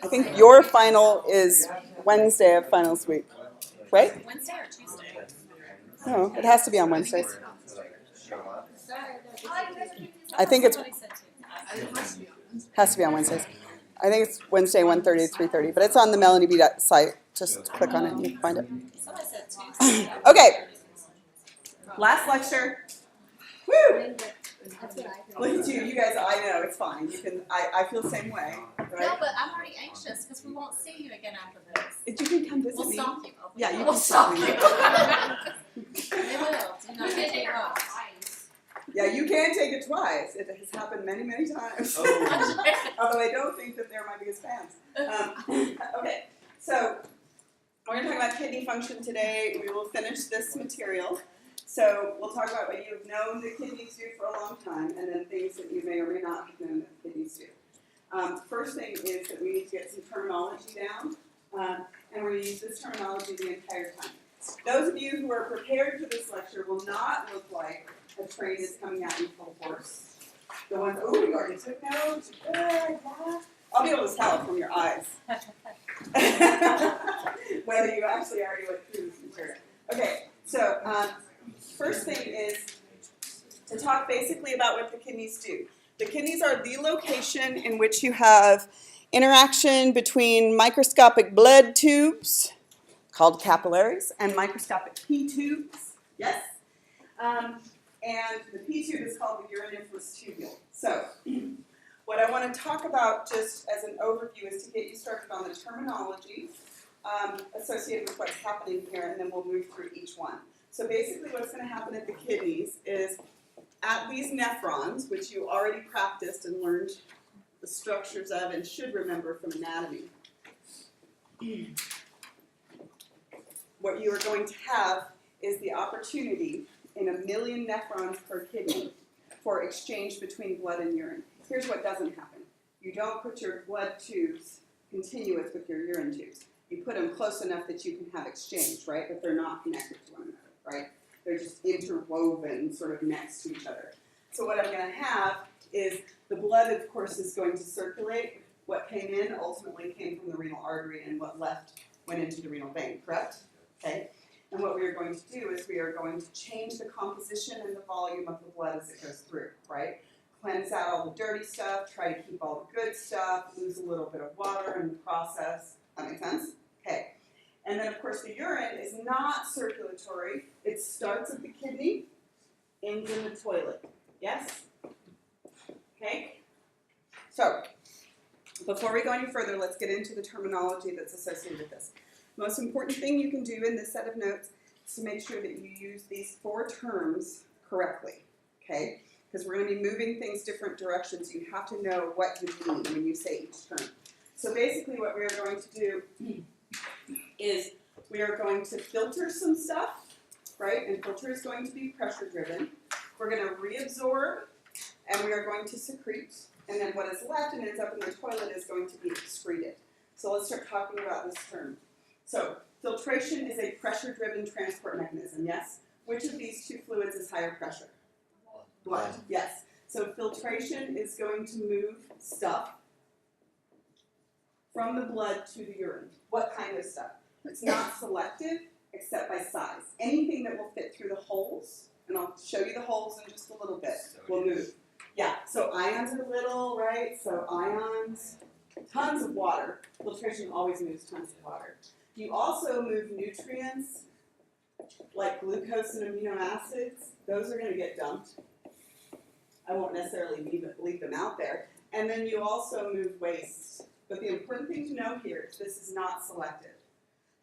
I think your final is Wednesday of finals week, right? Wednesday or Tuesday? No, it has to be on Wednesdays. I think it's has to be on Wednesdays. I think it's Wednesday 1:30 to 3:30, but it's on the Melanie B. site. Just click on it and you can find it. Someone said Tuesday. Okay. Last lecture. Woo! Look at you guys. I know it's fine. You can. I feel the same way. Right? No, but I'm already anxious because we won't see you again after this. If you can come visit We'll me. stalk you. Yeah, you We'll can stalk me. you. They will. Do not take it wrong. Yeah, you can take it twice. It has happened many, many times. Oh. Although I don't think that they're my biggest fans. Okay, so we're going to talk about kidney function today. We will finish this material. So we'll talk about what you've known the kidneys do for a long time, and then things that you may or may not have known that the kidneys do. First thing is that we need to get some terminology down, and we're going to use this terminology the entire time. Those of you who are prepared for this lecture will not look like a train is coming at you full force. The ones, oh, you already took notes. Yeah. I'll be able to tell from your eyes whether you actually already went through this material. Okay, so first thing is to talk basically about what the kidneys do. The kidneys are the location in which you have interaction between microscopic blood tubes, called capillaries, and microscopic P tubes. Yes? And the P tube is called the uriniferous tubule. So, what I want to talk about just as an overview is to get you started on the terminology associated with what's happening here, and then we'll move through each one. So basically what's going to happen at the kidneys is at these nephrons, which you already practiced and learned the structures of and should remember from anatomy, what you are going to have is the opportunity in 1 million nephrons per kidney for exchange between blood and urine. Here's what doesn't happen. You don't put your blood tubes continuous with your urine tubes. You put them close enough that you can have exchange, right? But they're not connected to one another, right? They're just interwoven sort of next to each other. So what I'm going to have is the blood, of course, is going to circulate. What came in ultimately came from the renal artery, and what left went into the renal vein, correct? Okay. And what we are going to do is we are going to change the composition and the volume of the blood as it goes through, right? Cleanse out all the dirty stuff, try to keep all the good stuff, lose a little bit of water in the process. That makes sense? Okay. And then, of course, the urine is not circulatory. It starts at the kidney, ends in the toilet. Yes? Okay? So, before we go any further, let's get into the terminology that's associated with this. The most important thing you can do in this set of notes is to make sure that you use these 4 terms correctly, okay? Because we're going to be moving things different directions. You have to know what you mean when you say each term. So basically what we are going to do is we are going to filter some stuff, right? And filter is going to be pressure driven. We're going to reabsorb, and we are going to secrete. And then what is left and ends up in the toilet is going to be excreted. So let's start talking about this term. So, filtration is a pressure-driven transport mechanism, yes? Which of these 2 fluids is higher pressure? Blood, yes. So, filtration is going to move stuff from the blood to the urine. What kind of stuff? It's not selective except by size. Anything that will fit through the holes, and I'll show you the holes in just a little bit, will move. Yeah, so ions are little, right? So ions, tons of water. Filtration always moves tons of water. You also move nutrients like glucose and amino acids. Those are going to get dumped. I won't necessarily leave them out there. And then you also move waste. But the important thing to know here is this is not selective.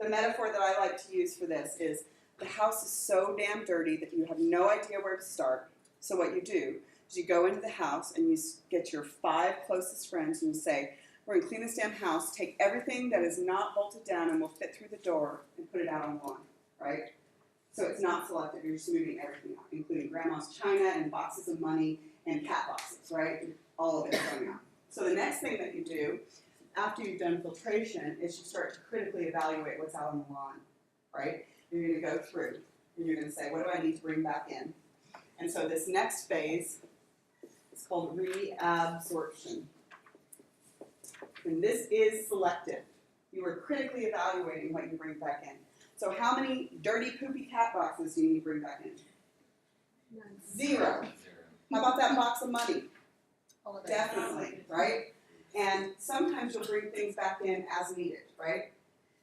The metaphor that I like to use for this is the house is so damn dirty that you have no idea where to start. So what you do is you go into the house and you get your 5 closest friends and you say, we're going to clean this damn house, take everything that is not bolted down and will fit through the door and put it out on the lawn, right? So it's not selective. You're just moving everything out, including grandma's china and boxes of money and cat boxes, right? All of it going out. So the next thing that you do after you've done filtration is you start to critically evaluate what's out on the lawn, right? You're going to go through and you're going to say, what do I need to bring back in? And so this next phase It's called reabsorption. And this is selective. You are critically evaluating what you bring back in. So how many dirty, poopy cat boxes do you need to bring back in? None. 0. How about that box of money? All of it. Definitely, right? And sometimes you'll bring things back in as needed, right?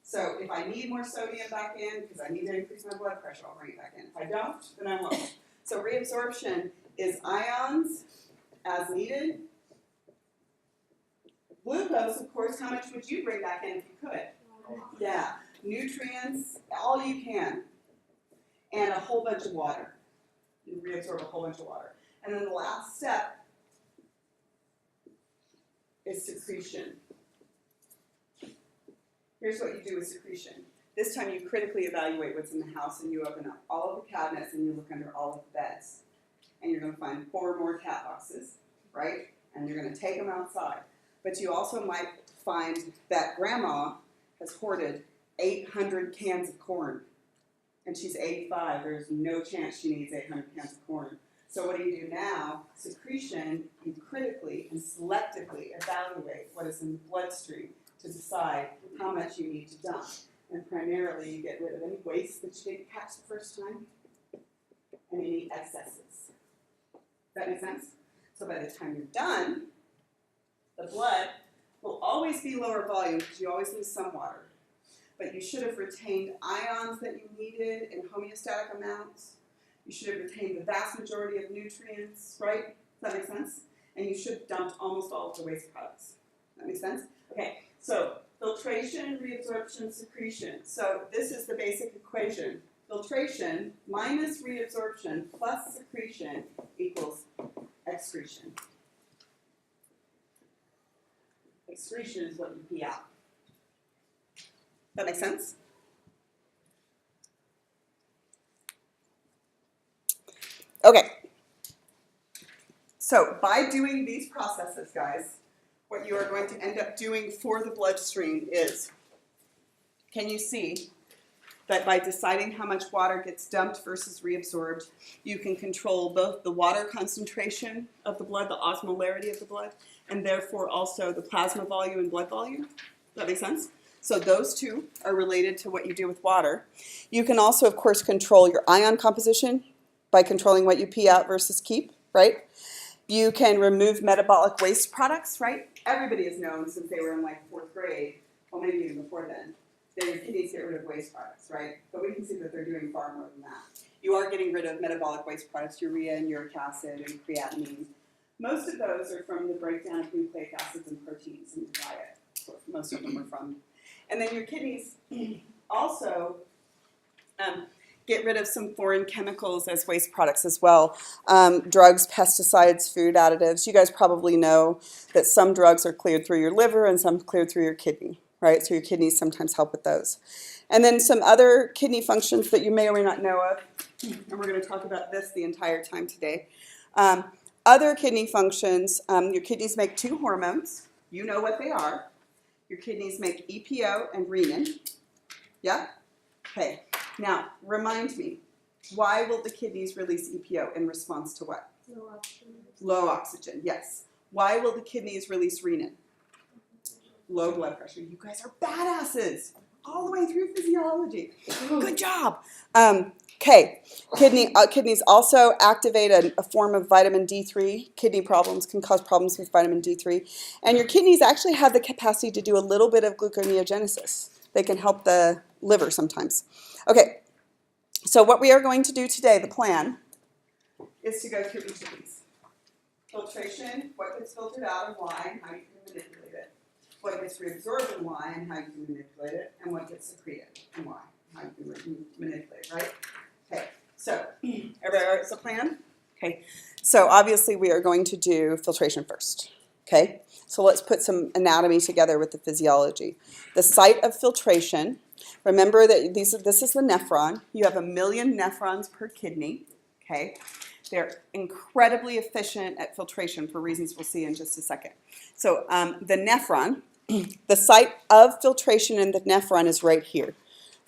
So if I need more sodium back in, because I need to increase my blood pressure, I'll bring it back in. If I don't, then I won't. So reabsorption is ions as needed. Glucose, of course, how much would you bring back in if you could? Yeah. Nutrients, all you can. And a whole bunch of water. You reabsorb a whole bunch of water. And then the last step is secretion. Here's what you do with secretion. This time you critically evaluate what's in the house and you open up all of the cabinets and you look under all of the beds. And you're going to find 4 more cat boxes, right? And you're going to take them outside. But you also might find that grandma has hoarded 800 cans of corn. And she's 85. There's no chance she needs 800 cans of corn. So what do you do now? Secretion, you critically and selectively evaluate what is in the bloodstream to decide how much you need to dump. And primarily you get rid of any waste that you didn't catch the first time and any excesses. Does that make sense? So by the time you're done, the blood will always be lower volume because you always lose some water. But you should have retained ions that you needed in homeostatic amounts. You should have retained the vast majority of nutrients, right? Does that make sense? And you should have dumped almost all of the waste products. That makes sense? Okay, so filtration, reabsorption, secretion. So this is the basic equation. Filtration minus reabsorption plus secretion equals excretion. Excretion is what you pee out. That makes sense? Okay. So by doing these processes, guys, what you are going to end up doing for the bloodstream is, can you see that by deciding how much water gets dumped versus reabsorbed, you can control both the water concentration of the blood, the osmolarity of the blood, and therefore also the plasma volume and blood volume? Does that make sense? So those two are related to what you do with water. You can also, of course, control your ion composition by controlling what you pee out versus keep, right? You can remove metabolic waste products, right? Everybody has known since they were in like 4th grade, well maybe even before then, that your kidneys get rid of waste products, right? But we can see that they're doing far more than that. You are getting rid of metabolic waste products, urea and uric acid and creatinine. Most of those are from the breakdown of nucleic acids and proteins in your diet. Most of them are from. And then your kidneys also get rid of some foreign chemicals as waste products as well. Drugs, pesticides, food additives. You guys probably know that some drugs are cleared through your liver and some cleared through your kidney, right? So your kidneys sometimes help with those. And then some other kidney functions that you may or may not know of, and we're going to talk about this the entire time today. Other kidney functions, your kidneys make 2 hormones. You know what they are. Your kidneys make EPO and renin. Yeah? Okay. Now, remind me, why will the kidneys release EPO in response to what? Low oxygen. Low oxygen, yes. Why will the kidneys release renin? Low blood pressure. You guys are badasses. All the way through physiology. Good job. Okay. Kidneys also activate a form of vitamin D3. Kidney problems can cause problems with vitamin D3. And your kidneys actually have the capacity to do a little bit of gluconeogenesis. They can help the liver sometimes. Okay. So what we are going to do today, the plan, is to go through each of these. Filtration, what gets filtered out and why, and how you can manipulate it. What gets reabsorbed and why, and how you can manipulate it. And what gets secreted and why, and how you can manipulate it, right? Okay, so everybody all right with the plan? Okay, so obviously we are going to do filtration first. Okay, so let's put some anatomy together with the physiology. The site of filtration, remember that this is the nephron. You have 1 million nephrons per kidney. Okay, they're incredibly efficient at filtration for reasons we'll see in just a second. So the nephron, the site of filtration in the nephron is right here.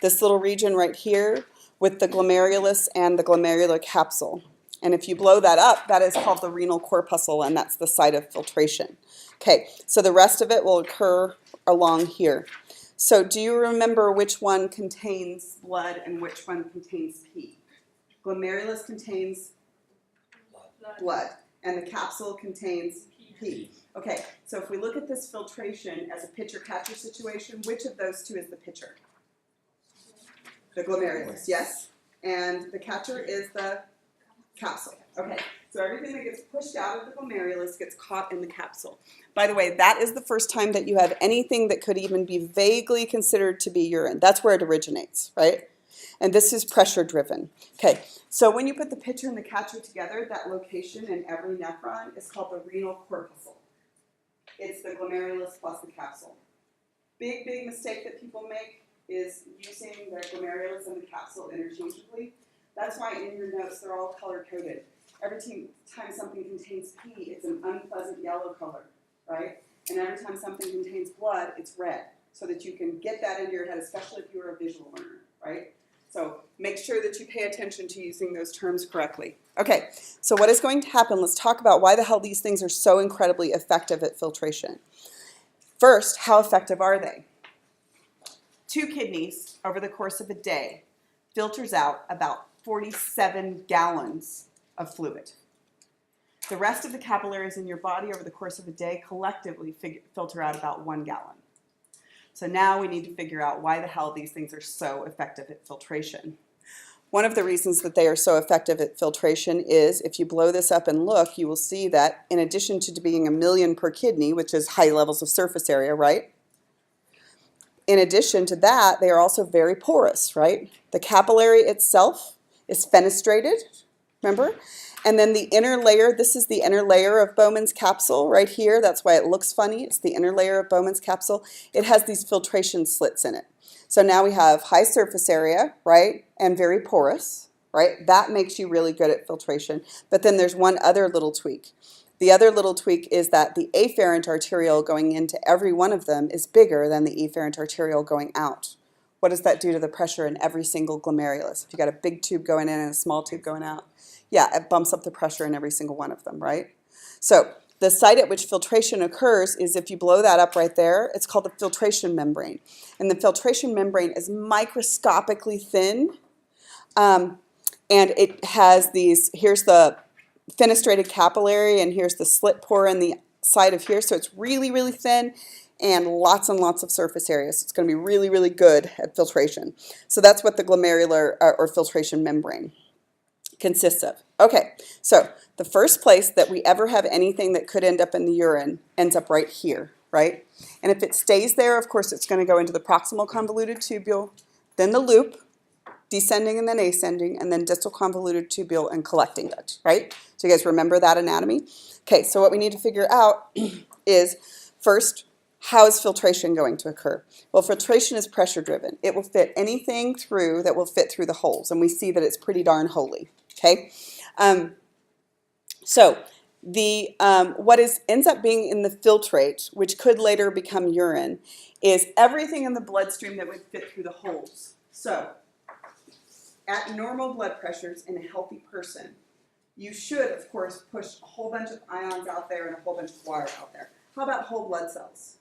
This little region right here with the glomerulus and the glomerular capsule. And if you blow that up, that is called the renal corpuscle, and that's the site of filtration. Okay, so the rest of it will occur along here. So do you remember which one contains blood and which one contains pee? Glomerulus contains blood, and the capsule contains pee. Okay, so if we look at this filtration as a pitcher-catcher situation, which of those two is the pitcher? The glomerulus, yes? And the catcher is the capsule. Okay, so everything that gets pushed out of the glomerulus gets caught in the capsule. By the way, that is the first time that you have anything that could even be vaguely considered to be urine. That's where it originates, right? And this is pressure driven. Okay, so when you put the pitcher and the catcher together, that location in every nephron is called the renal corpuscle. It's the glomerulus plus the capsule. Big mistake that people make is using the glomerulus and the capsule interchangeably. That's why in your notes they're all color-coded. Every time something contains pee, it's an unpleasant yellow color, right? And every time something contains blood, it's red, so that you can get that into your head, especially if you're a visual learner, right? So make sure that you pay attention to using those terms correctly. Okay, so what is going to happen? Let's talk about why the hell these things are so incredibly effective at filtration. First, how effective are they? 2 kidneys over the course of a day filters out about 47 gallons of fluid. The rest of the capillaries in your body over the course of a day collectively filter out about 1 gallon. So now we need to figure out why the hell these things are so effective at filtration. One of the reasons that they are so effective at filtration is, if you blow this up and look, you will see that in addition to being 1 million per kidney, which is high levels of surface area, right? In addition to that, they are also very porous, right? The capillary itself is fenestrated, remember? And then the inner layer, this is the inner layer of Bowman's capsule right here. That's why it looks funny. It's the inner layer of Bowman's capsule. It has these filtration slits in it. So now we have high surface area, right? And very porous, right? That makes you really good at filtration. But then there's one other little tweak. The other little tweak is that the afferent arteriole going into every one of them is bigger than the efferent arteriole going out. What does that do to the pressure in every single glomerulus? If you got a big tube going in and a small tube going out, yeah, it bumps up the pressure in every single one of them, right? So the site at which filtration occurs is, if you blow that up right there, it's called the filtration membrane. And the filtration membrane is microscopically thin, and it has these, here's the fenestrated capillary, and here's the slit pore in the side of here, so it's really thin and lots of surface area. So it's going to be really good at filtration. So that's what the glomerular or filtration membrane consists of. Okay, so the first place that we ever have anything that could end up in the urine ends up right here, right? And if it stays there, of course, it's going to go into the proximal convoluted tubule, then the loop, descending and then ascending, and then distal convoluted tubule and collecting duct, right? So you guys remember that anatomy? Okay, so what we need to figure out is, first, how is filtration going to occur? Well, filtration is pressure driven. It will fit anything through that will fit through the holes, and we see that it's pretty darn holy, okay? So the what ends up being in the filtrate, which could later become urine, is everything in the bloodstream that would fit through the holes. So at normal blood pressures in a healthy person, you should, of course, push a whole bunch of ions out there and a whole bunch of water out there. How about whole blood cells?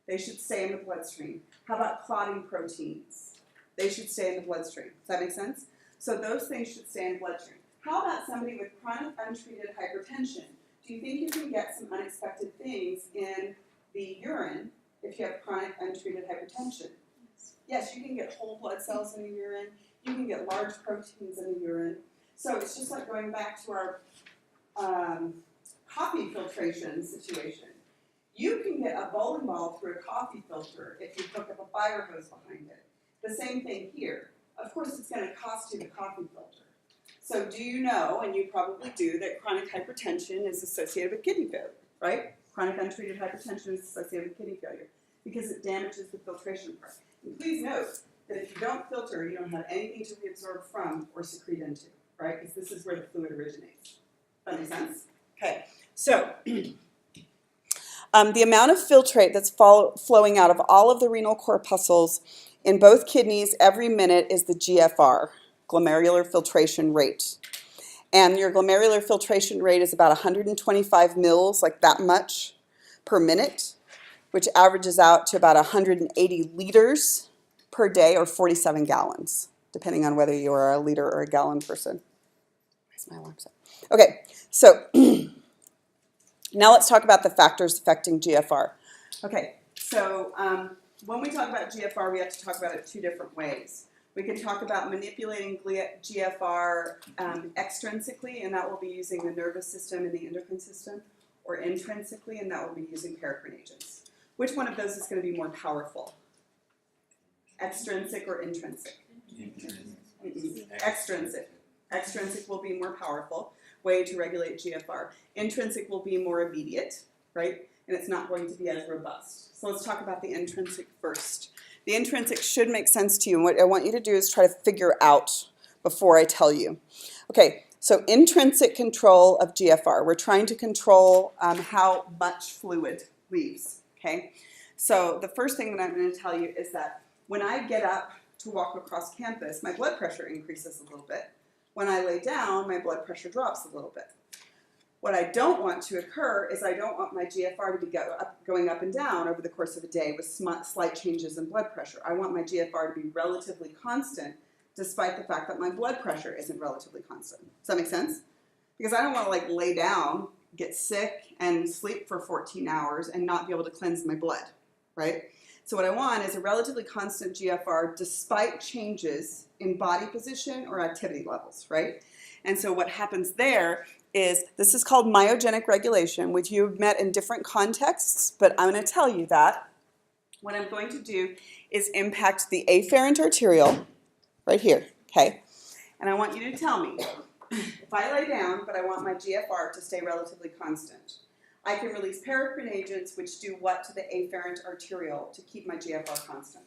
They should stay in the bloodstream. How about clotting proteins? They should stay in the bloodstream. Does that make sense? So those things should stay in the bloodstream. How about somebody with chronic untreated hypertension? Do you think you can get some unexpected things in the urine if you have chronic untreated hypertension? Yes, you can get whole blood cells in the urine. You can get large proteins in the urine. So it's just like going back to our coffee filtration situation. You can get a bowling ball through a coffee filter if you hook up a fire hose behind it. The same thing here. Of course, it's going to cost you the coffee filter. So do you know, and you probably do, that chronic hypertension is associated with kidney failure, right? Chronic untreated hypertension is associated with kidney failure because it damages the filtration part. And please note that if you don't filter, you don't have anything to reabsorb from or secrete into, right? Because this is where the fluid originates. That makes sense? Okay, so the amount of filtrate that's flowing out of all of the renal corpuscles in both kidneys every minute is the GFR, glomerular filtration rate. And your glomerular filtration rate is about 125 mils, like that much per minute, which averages out to about 180 liters per day, or 47 gallons, depending on whether you are a liter or a gallon person. Where's my alarm set? Okay, so now let's talk about the factors affecting GFR. Okay, so when we talk about GFR, we have to talk about it two different ways. We can talk about manipulating GFR extrinsically, and that will be using the nervous system and the endocrine system, or intrinsically, and that will be using paracrine agents. Which one of those is going to be more powerful? Extrinsic or intrinsic? Extrinsic. Extrinsic will be more powerful way to regulate GFR. Intrinsic will be more immediate, right? And it's not going to be as robust. So let's talk about the intrinsic first. The intrinsic should make sense to you, and what I want you to do is try to figure out before I tell you. Okay, so intrinsic control of GFR. We're trying to control how much fluid leaves, okay? So the first thing that I'm going to tell you is that when I get up to walk across campus, my blood pressure increases a little bit. When I lay down, my blood pressure drops a little bit. What I don't want to occur is I don't want my GFR to be going up and down over the course of a day with slight changes in blood pressure. I want my GFR to be relatively constant, despite the fact that my blood pressure isn't relatively constant. Does that make sense? Because I don't want to like lay down, get sick, and sleep for 14 hours and not be able to cleanse my blood, right? So what I want is a relatively constant GFR despite changes in body position or activity levels, right? And so what happens there is, this is called myogenic regulation, which you've met in different contexts, but I'm going to tell you that what I'm going to do is impact the afferent arteriole, right here, okay? And I want you to tell me, if I lay down, but I want my GFR to stay relatively constant, I can release paracrine agents which do what to the afferent arteriole to keep my GFR constant?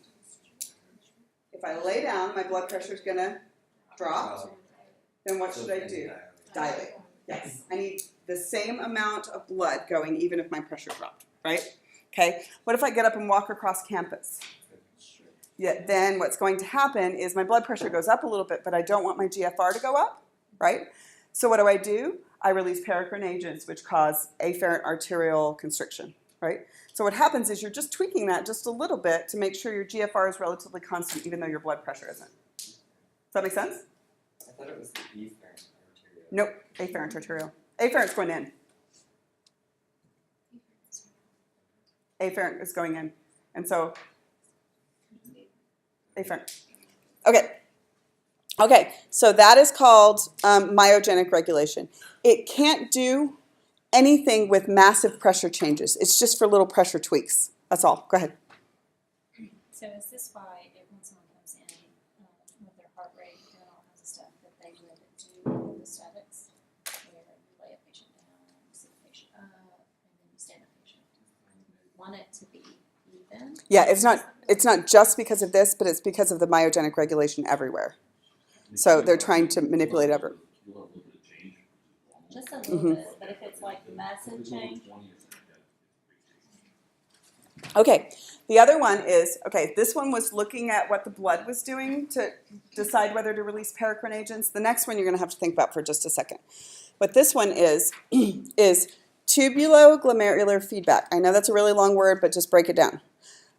If I lay down, my blood pressure is going to drop, then what should I do? Dilate. Yes, I need the same amount of blood going even if my pressure dropped, right? Okay, what if I get up and walk across campus? Yeah, then what's going to happen is my blood pressure goes up a little bit, but I don't want my GFR to go up, right? So what do? I release paracrine agents which cause afferent arterial constriction, right? So what happens is you're just tweaking that just a little bit to make sure your GFR is relatively constant even though your blood pressure isn't. Does that make sense? I thought it was the efferent arteriole. Nope, afferent arterial. Afferent's going in. Afferent is going in. And so, afferent. Okay. Okay, so that is called myogenic regulation. It can't do anything with massive pressure changes. It's just for little pressure tweaks. That's all. Go ahead. So is this why when someone comes in with their heart rate and all kinds of stuff that they would do the statics, where you lay a patient down, sit the patient up, and then you stand the patient? Want it to be even? Yeah, it's not just because of this, but it's because of the myogenic regulation everywhere. So they're trying to manipulate everything. Just a little bit, but if it's like massive change. Okay, the other one is, okay, this one was looking at what the blood was doing to decide whether to release paracrine agents. The next one you're going to have to think about for just a second. What this one is tubuloglomerular feedback. I know that's a really long word, but just break it down.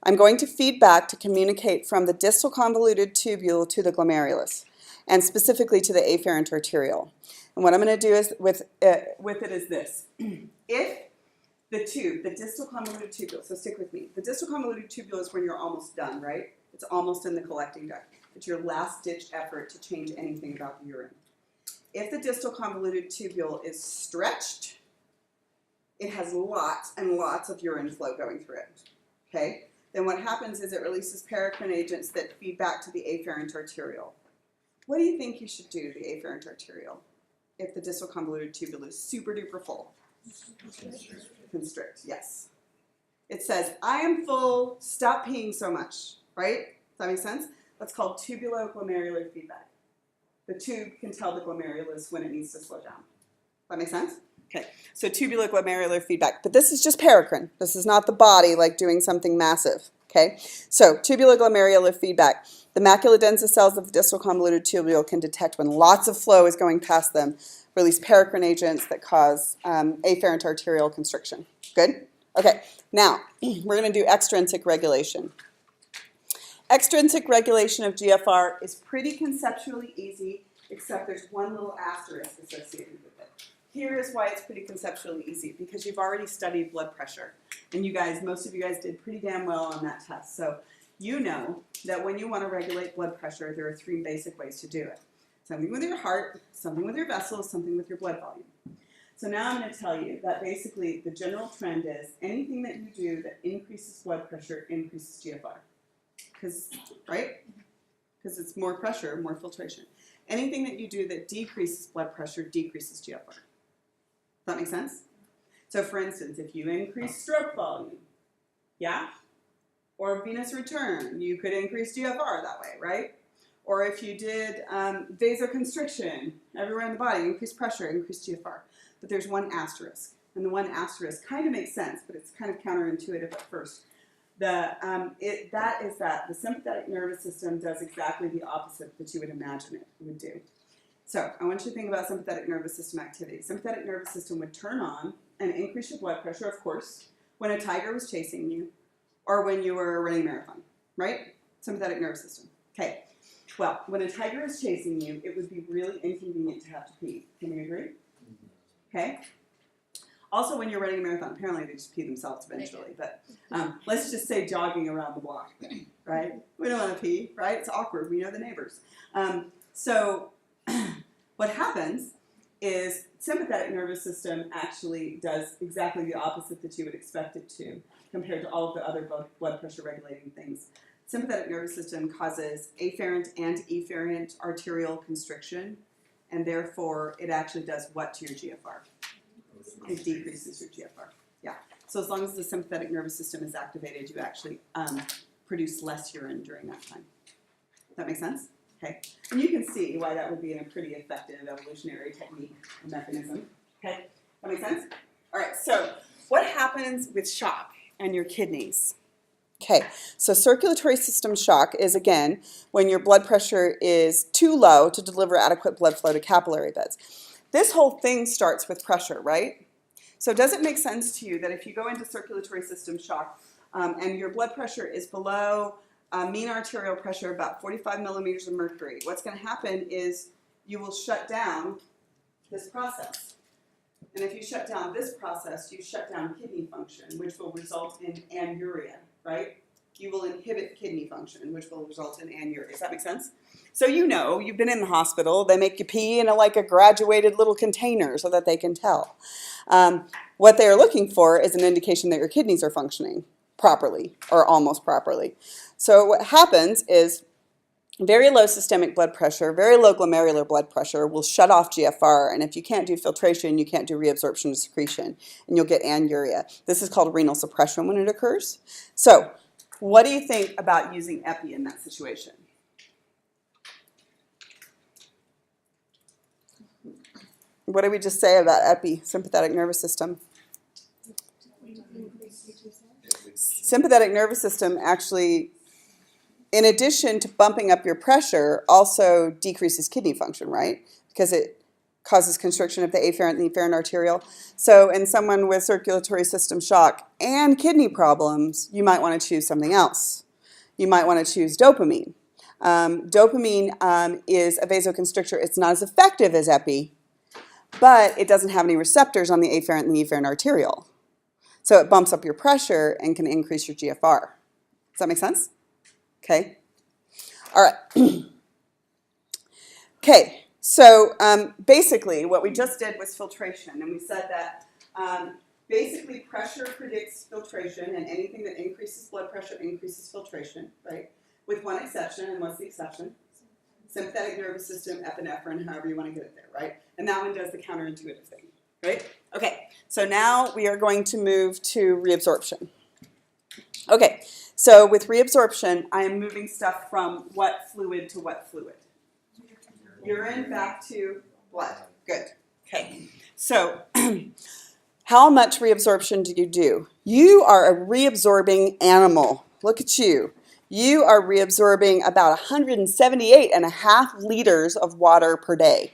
I'm going to feed back to communicate from the distal convoluted tubule to the glomerulus, and specifically to the afferent arteriole. And what I'm going to do is with it is this. If the tube, the distal convoluted tubule, so stick with me. The distal convoluted tubule is when you're almost done, right? It's almost in the collecting duct. It's your last-ditch effort to change anything about the urine. If the distal convoluted tubule is stretched, it has lots and lots of urine flow going through it, okay? Then what happens is it releases paracrine agents that feed back to the afferent arteriole. What do you think you should do to the afferent arteriole if the distal convoluted tubule is super duper full? Constrict, yes. It says, I am full, stop peeing so much, right? Does that make sense? That's called tubuloglomerular feedback. The tube can tell the glomerulus when it needs to slow down. Does that make sense? Okay, so tubuloglomerular feedback. But this is just paracrine. This is not the body like doing something massive. Okay, so tubuloglomerular feedback. The macula densa cells of the distal convoluted tubule can detect when lots of flow is going past them release paracrine agents that cause afferent arterial constriction. Good? Okay, now we're going to do extrinsic regulation. Extrinsic regulation of GFR is pretty conceptually easy, except there's one little asterisk associated with it. Here is why it's pretty conceptually easy, because you've already studied blood pressure. And you guys, most of you guys did pretty damn well on that test. So you know that when you want to regulate blood pressure, there are 3 basic ways to do it. Something with your heart, something with your vessels, something with your blood volume. So now I'm going to tell you that basically the general trend is anything that you do that increases blood pressure increases GFR. Right? Because it's more pressure, more filtration. Anything that you do that decreases blood pressure decreases GFR. Does that make sense? So for instance, if you increase stroke volume, yeah? Or venous return, you could increase GFR that way, right? Or if you did vasoconstriction everywhere in the body, increase pressure, increase GFR. But there's one asterisk. And the one asterisk kind of makes sense, but it's kind of counterintuitive at first. That is that the sympathetic nervous system does exactly the opposite that you would imagine it would do. So I want you to think about sympathetic nervous system activity. Sympathetic nervous system would turn on and increase your blood pressure, of course, when a tiger was chasing you or when you were running a marathon, right? Sympathetic nervous system. Okay. Well, when a tiger is chasing you, it would be really inconvenient to have to pee. Can we agree? Okay. Also, when you're running a marathon, apparently they just pee themselves eventually, but let's just say jogging around the block, right? We don't want to pee, right? It's awkward. We know the neighbors. So what happens is sympathetic nervous system actually does exactly the opposite that you would expect it to compared to all of the other blood pressure regulating things. Sympathetic nervous system causes afferent and efferent arterial constriction, and therefore it actually does what to your GFR? It decreases your GFR. Yeah. So as long as the sympathetic nervous system is activated, you actually produce less urine during that time. That make sense? Okay. And you can see why that would be a pretty effective evolutionary technique and mechanism. Okay. That makes sense? All right. So what happens with shock and your kidneys? Okay. So circulatory system shock is, again, when your blood pressure is too low to deliver adequate blood flow to capillary beds. This whole thing starts with pressure, right? So does it make sense to you that if you go into circulatory system shock and your blood pressure is below mean arterial pressure, about 45 millimeters of mercury, what's going to happen is you will shut down this process. And if you shut down this process, you shut down kidney function, which will result in anuria, right? You will inhibit kidney function, which will result in anuria. Does that make sense? So you know, you've been in the hospital, they make you pee in like a graduated little container so that they can tell. What they are looking for is an indication that your kidneys are functioning properly or almost properly. So what happens is very low systemic blood pressure, very low glomerular blood pressure will shut off GFR, and if you can't do filtration, you can't do reabsorption and secretion, and you'll get anuria. This is called renal suppression when it occurs. So what do you think about using epi in that situation? What did we just say about epi, sympathetic nervous system? Sympathetic nervous system actually, in addition to bumping up your pressure, also decreases kidney function, right? Because it causes constriction of the afferent and the efferent arterial. So in someone with circulatory system shock and kidney problems, you might want to choose something else. You might want to choose dopamine. Dopamine is a vasoconstrictor. It's not as effective as epi, but it doesn't have any receptors on the afferent and the efferent arterial. So it bumps up your pressure and can increase your GFR. Does that make sense? Okay. All right. Okay. So basically what we just did was filtration, and we said that basically pressure predicts filtration, and anything that increases blood pressure increases filtration, right? With one exception, and what's the exception? Sympathetic nervous system, epinephrine, however you want to get it there, right? And that one does the counterintuitive thing, right? Okay, so now we are going to move to reabsorption. Okay, so with reabsorption, I am moving stuff from what fluid to what fluid? Urine back to blood. Good. Okay, so how much reabsorption do you do? You are a reabsorbing animal. Look at you. You are reabsorbing about 178.5 liters of water per day.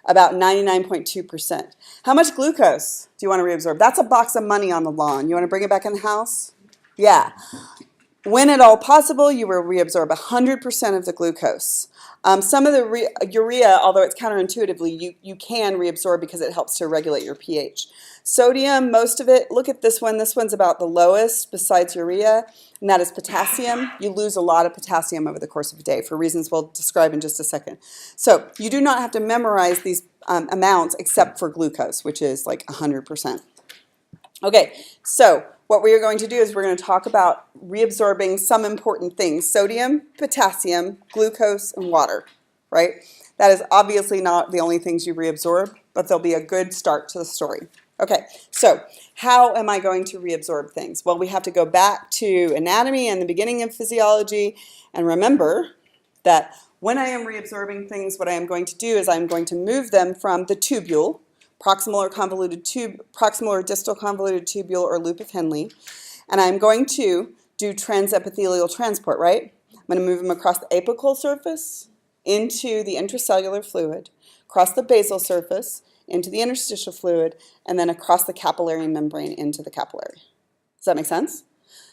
about 99.2%. How much glucose do you want to reabsorb? That's a box of money on the lawn. You want to bring it back in the house? Yeah. When at all possible, you will reabsorb 100% of the glucose. Some of the urea, although it's counterintuitively, you can reabsorb because it helps to regulate your pH. Sodium, most of it, look at this one. This one's about the lowest besides urea, and that is potassium. You lose a lot of potassium over the course of a day for reasons we'll describe in just a second. So you do not have to memorize these amounts except for glucose, which is like 100%. Okay, so what we are going to do is we're going to talk about reabsorbing some important things: sodium, potassium, glucose, and water, right? That is obviously not the only things you reabsorb, but they'll be a good start to the story. Okay, so how am I going to reabsorb things? Well, we have to go back to anatomy and the beginning of physiology and remember that when I am reabsorbing things, what I am going to do is I'm going to move them from the tubule, proximal or convoluted tube, proximal or distal convoluted tubule or loop of Henle, and I'm going to do transepithelial transport, right? I'm going to move them across the apical surface into the intracellular fluid, across the basal surface into the interstitial fluid, and then across the capillary membrane into the capillary. Does that make sense?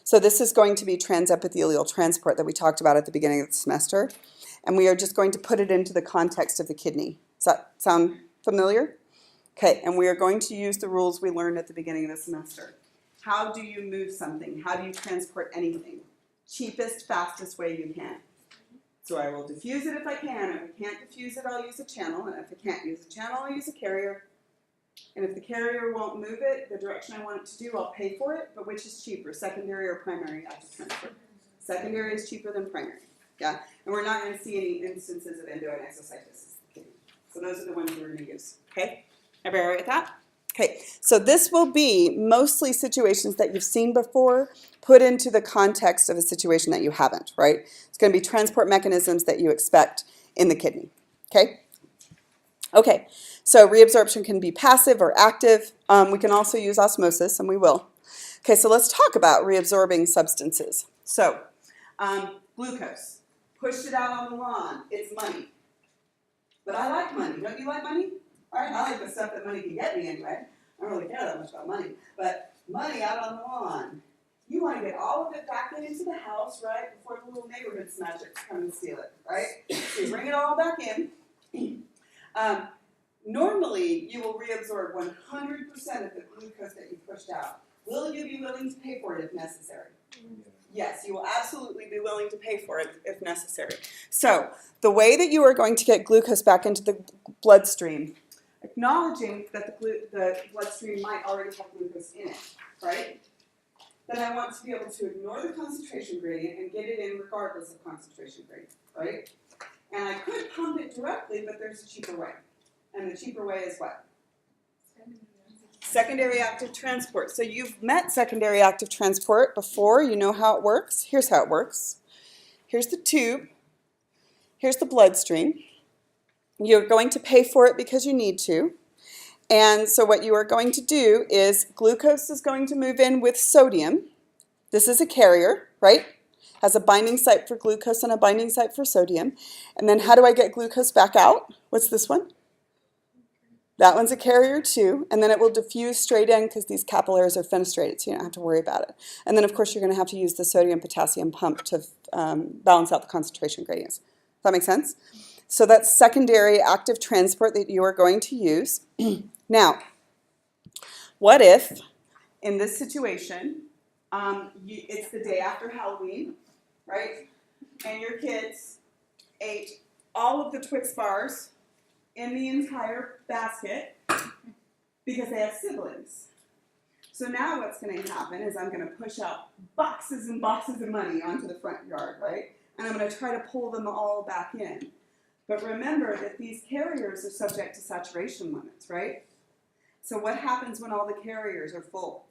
So this is going to be transepithelial transport that we talked about at the beginning of the semester, and we are just going to put it into the context of the kidney. Does that sound familiar? Okay, and we are going to use the rules we learned at the beginning of the semester. How do you move something? How do you transport anything? Cheapest, fastest way you can. So I will diffuse it if I can. If I can't diffuse it, I'll use a channel. And if I can't use a channel, I'll use a carrier. And if the carrier won't move it the direction I want it to do, I'll pay for it. But which is cheaper, secondary or primary active transport? Secondary is cheaper than primary. Yeah? And we're not going to see any instances of endo and exocytosis. So those are the ones we're going to use. Okay? Everybody all right with that? Okay, so this will be mostly situations that you've seen before put into the context of a situation that you haven't, right? It's going to be transport mechanisms that you expect in the kidney, okay? Okay, so reabsorption can be passive or active. We can also use osmosis, and we will. Okay, so let's talk about reabsorbing substances. So, glucose, pushed it out on the lawn, it's money. But I like money. Don't you like money? All right, I like the stuff that money can get me anyway. I don't really care that much about money. But money out on the lawn, you want to get all of it back into the house, right, before the little neighborhood snatchers come and steal it, right? So you bring it all back in. Normally, you will reabsorb 100% of the glucose that you pushed out. Will you be willing to pay for it if necessary? Yes, you will absolutely be willing to pay for it if necessary. So the way that you are going to get glucose back into the bloodstream, acknowledging that the bloodstream might already have glucose in it, right? Then I want to be able to ignore the concentration gradient and get it in regardless of concentration gradient, right? And I could pump it directly, but there's a cheaper way. And the cheaper way is what? Secondary active transport. So you've met secondary active transport before. You know how it works. Here's how it works. Here's the tube. Here's the bloodstream. You're going to pay for it because you need to. And so what you are going to do is glucose is going to move in with sodium. This is a carrier, right? Has a binding site for glucose and a binding site for sodium. And then how do I get glucose back out? What's this one? That one's a carrier too, and then it will diffuse straight in because these capillaries are fenestrated, so you don't have to worry about it. And then, of course, you're going to have to use the sodium-potassium pump to balance out the concentration gradients. Does that make sense? So that's secondary active transport that you are going to use. Now, what if, in this situation, it's the day after Halloween, right? And your kids ate all of the Twix bars in the entire basket because they have siblings. So now what's going to happen is I'm going to push out boxes and boxes of money onto the front yard, right? And I'm going to try to pull them all back in. But remember that these carriers are subject to saturation limits, right? So what happens when all the carriers are full?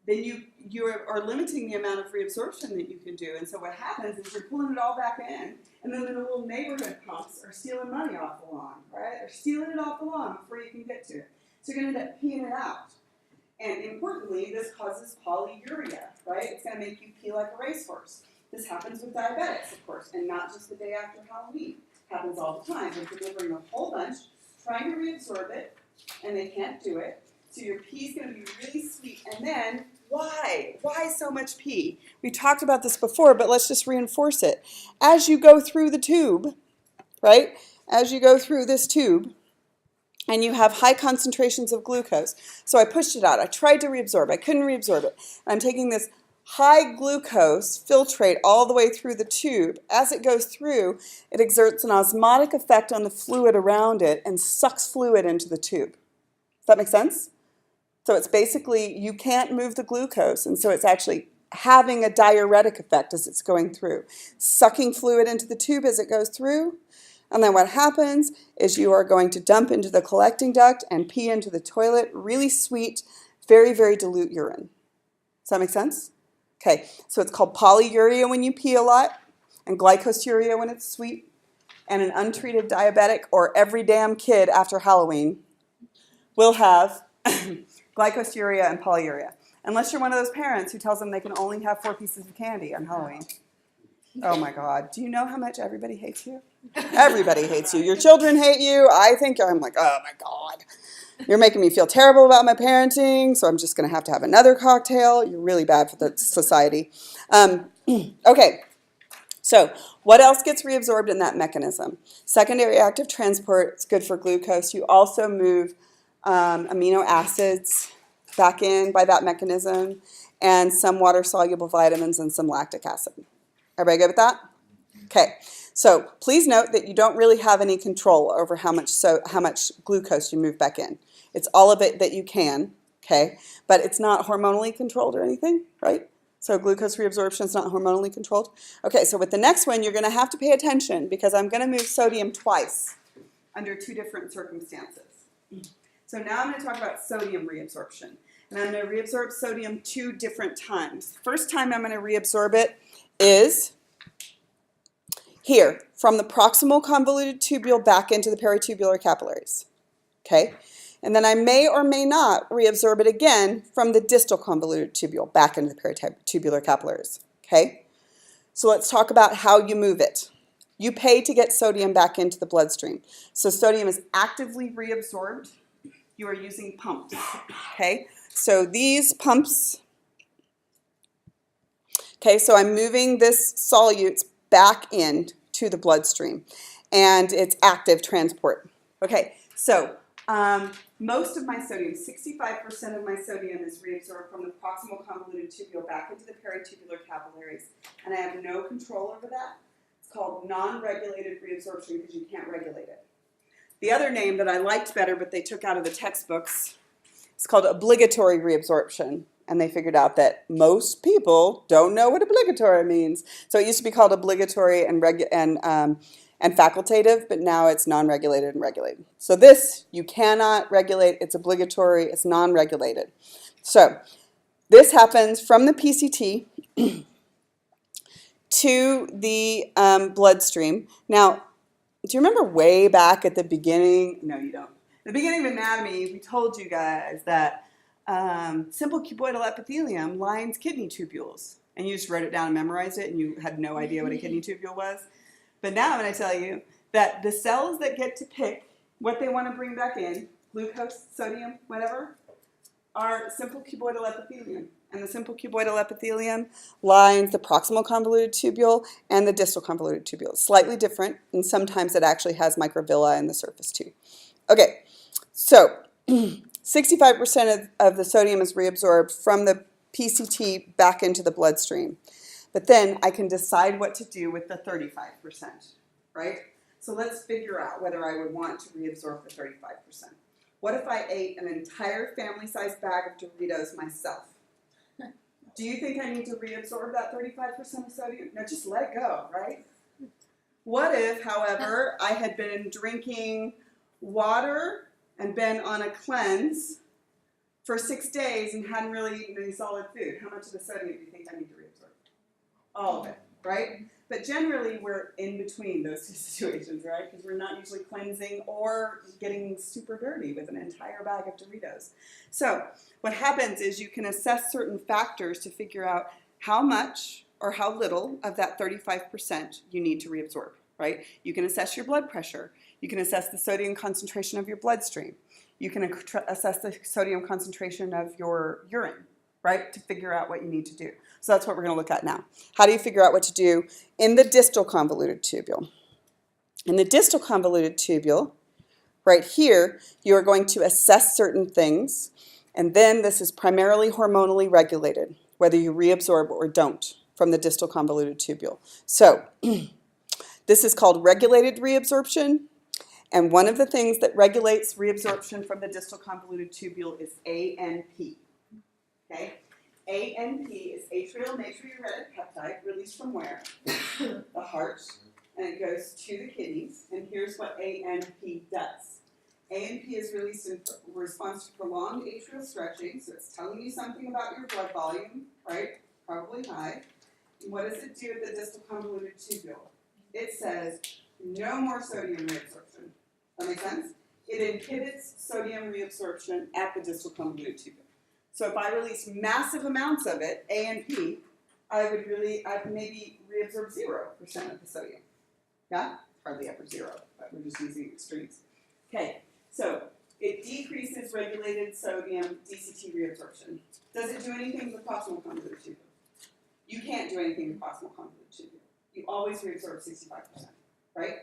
Then you are limiting the amount of reabsorption that you can do. And so what happens is you're pulling it all back in, and then the little neighborhood pumps are stealing money off the lawn, right? They're stealing it off the lawn before you can get to it. So you're going to end up peeing it out. And importantly, this causes polyuria, right? It's going to make you pee like a racehorse. This happens with diabetics, of course, and not just the day after Halloween. happens all the time. They're delivering a whole bunch, trying to reabsorb it, and they can't do it. So your pee is going to be really sweet. And then, why? Why so much pee? We talked about this before, but let's just reinforce it. As you go through the tube, right? As you go through this tube, and you have high concentrations of glucose. So I pushed it out. I tried to reabsorb. I couldn't reabsorb it. I'm taking this high glucose filtrate all the way through the tube. As it goes through, it exerts an osmotic effect on the fluid around it and sucks fluid into the tube. Does that make sense? So it's basically, you can't move the glucose, and so it's actually having a diuretic effect as it's going through. Sucking fluid into the tube as it goes through, and then what happens is you are going to dump into the collecting duct and pee into the toilet, really sweet, very, very dilute urine. Does that make sense? Okay, so it's called polyuria when you pee a lot, and glycosuria when it's sweet, and an untreated diabetic or every damn kid after Halloween will have glycosuria and polyuria. Unless you're one of those parents who tells them they can only have 4 pieces of candy on Halloween. Oh my God, do you know how much everybody hates you? Everybody hates you. Your children hate you. I'm like, oh my God. You're making me feel terrible about my parenting, so I'm just going to have another cocktail. You're really bad for the society. Okay, so what else gets reabsorbed in that mechanism? Secondary active transport is good for glucose. You also move amino acids back in by that mechanism, and some water-soluble vitamins and some lactic acid. Everybody good with that? Okay, so please note that you don't really have any control over how much glucose you move back in. It's all of it that you can, okay? But it's not hormonally controlled or anything, right? So glucose reabsorption is not hormonally controlled. Okay, so with the next one, you're going to have to pay attention because I'm going to move sodium twice under 2 different circumstances. So now I'm going to talk about sodium reabsorption. And I'm going to reabsorb sodium 2 different times. First time I'm going to reabsorb it is here, from the proximal convoluted tubule back into the peritubular capillaries. Okay? And then I may or may not reabsorb it again from the distal convoluted tubule back into the peritubular capillaries. Okay? So let's talk about how you move it. You pay to get sodium back into the bloodstream. So sodium is actively reabsorbed. You are using pumps. Okay? So these pumps, okay, so I'm moving this solutes back in to the bloodstream, and it's active transport. Okay, so most of my sodium, 65% of my sodium is reabsorbed from the proximal convoluted tubule back into the peritubular capillaries, and I have no control over that. It's called non-regulated reabsorption because you can't regulate it. The other name that I liked better, but they took out of the textbooks, it's called obligatory reabsorption. And they figured out that most people don't know what obligatory means. So it used to be called obligatory and facultative, but now it's non-regulated and regulated. So this, you cannot regulate. It's obligatory. It's non-regulated. So this happens from the PCT to the bloodstream. Now, do you remember way back at the beginning? No, you don't. At the beginning of anatomy, we told you guys that simple cuboidal epithelium lines kidney tubules. And you just wrote it down and memorized it, and you had no idea what a kidney tubule was. But now I'm going to tell you that the cells that get to pick what they want to bring back in, glucose, sodium, whatever, are simple cuboidal epithelium. And the simple cuboidal epithelium lines the proximal convoluted tubule and the distal convoluted tubule. It's slightly different, and sometimes it actually has microvilli in the surface too. Okay, so 65% of the sodium is reabsorbed from the PCT back into the bloodstream. But then I can decide what to do with the 35%, right? So let's figure out whether I would want to reabsorb the 35%. What if I ate an entire family-sized bag of Doritos myself? Do you think I need to reabsorb that 35% of sodium? No, just let it go, right? What if, however, I had been drinking water and been on a cleanse for 6 days and hadn't really eaten any solid food? How much of the sodium do you think I need to reabsorb? All of it, right? But generally, we're in between those 2 situations, right? Because we're not usually cleansing or getting super dirty with an entire bag of Doritos. So what happens is you can assess certain factors to figure out how much or how little of that 35% you need to reabsorb, right? You can assess your blood pressure. You can assess the sodium concentration of your bloodstream. You can assess the sodium concentration of your urine, right, to figure out what you need to do. So that's what we're going to look at now. How do you figure out what to do in the distal convoluted tubule? In the distal convoluted tubule, right here, you are going to assess certain things, and then this is primarily hormonally regulated, whether you reabsorb or don't from the distal convoluted tubule. So this is called regulated reabsorption, and one of the things that regulates reabsorption from the distal convoluted tubule is ANP. Okay? ANP is atrial natriuretic peptide released from where? The heart, and it goes to the kidneys, and here's what ANP does. ANP is released in response to prolonged atrial stretching, so it's telling you something about your blood volume, right? Probably high. And what does it do at the distal convoluted tubule? It says no more sodium reabsorption. That make sense? It inhibits sodium reabsorption at the distal convoluted tubule. So if I release massive amounts of it, ANP, I'd maybe reabsorb 0% of the sodium. Yeah? Hardly ever 0, but we're just using extremes. Okay, so it decreases regulated sodium DCT reabsorption. Does it do anything with proximal convoluted tubule? You can't do anything with proximal convoluted tubule. You always reabsorb 65%, right?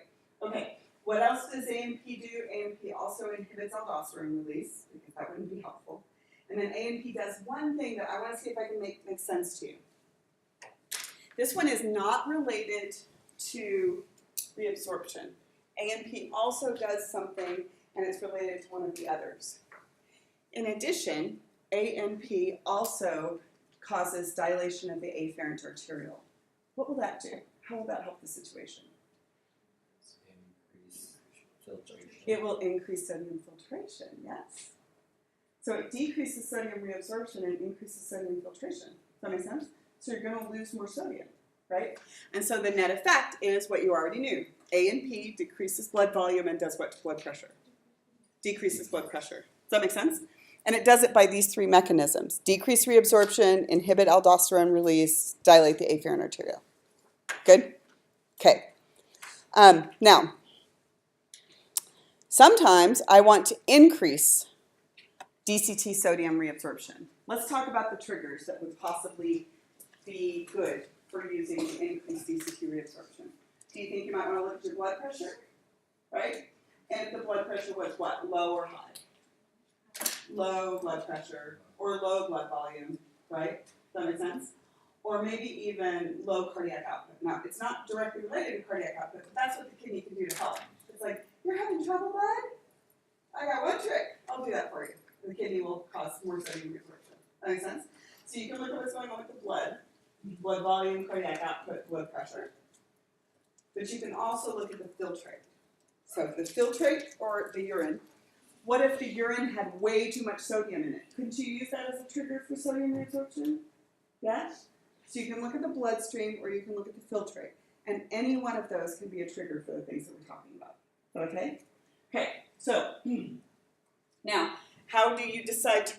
Okay, what else does ANP do? ANP also inhibits aldosterone release, because that wouldn't be helpful. And then ANP does one thing that I want to see if I can make sense to you. This one is not related to reabsorption. ANP also does something, and it's related to one of the others. In addition, ANP also causes dilation of the afferent arteriole. What will that do? How will that help the situation? Increase filtration. It will increase sodium filtration, yes. So it decreases sodium reabsorption and increases sodium filtration. Does that make sense? So you're going to lose more sodium, right? And so the net effect is what you already knew. ANP decreases blood volume and does what to blood pressure? Decreases blood pressure. Does that make sense? And it does it by these three mechanisms. Decrease reabsorption, inhibit aldosterone release, dilate the afferent arteriole. Good? Okay. Now, sometimes I want to increase DCT sodium reabsorption. Let's talk about the triggers that would possibly be good for using increased DCT reabsorption. Do you think you might want to look at your blood pressure? Right? And if the blood pressure was what? Low or high? Low blood pressure or low blood volume, right? Does that make sense? Or maybe even low cardiac output. Now, it's not directly related to cardiac output, but that's what the kidney can do to help. It's like, you're having trouble, bud? I got one trick. I'll do that for you. The kidney will cause more sodium reabsorption. That makes sense? So you can look at what's going on with the blood volume, cardiac output, blood pressure. But you can also look at the filtrate. So the filtrate or the urine. What if the urine had way too much sodium in it? Couldn't you use that as a trigger for sodium reabsorption? Yeah? So you can look at the bloodstream or you can look at the filtrate. And any one of those can be a trigger for the things that we're talking about. Okay? Okay, so now, how do you decide to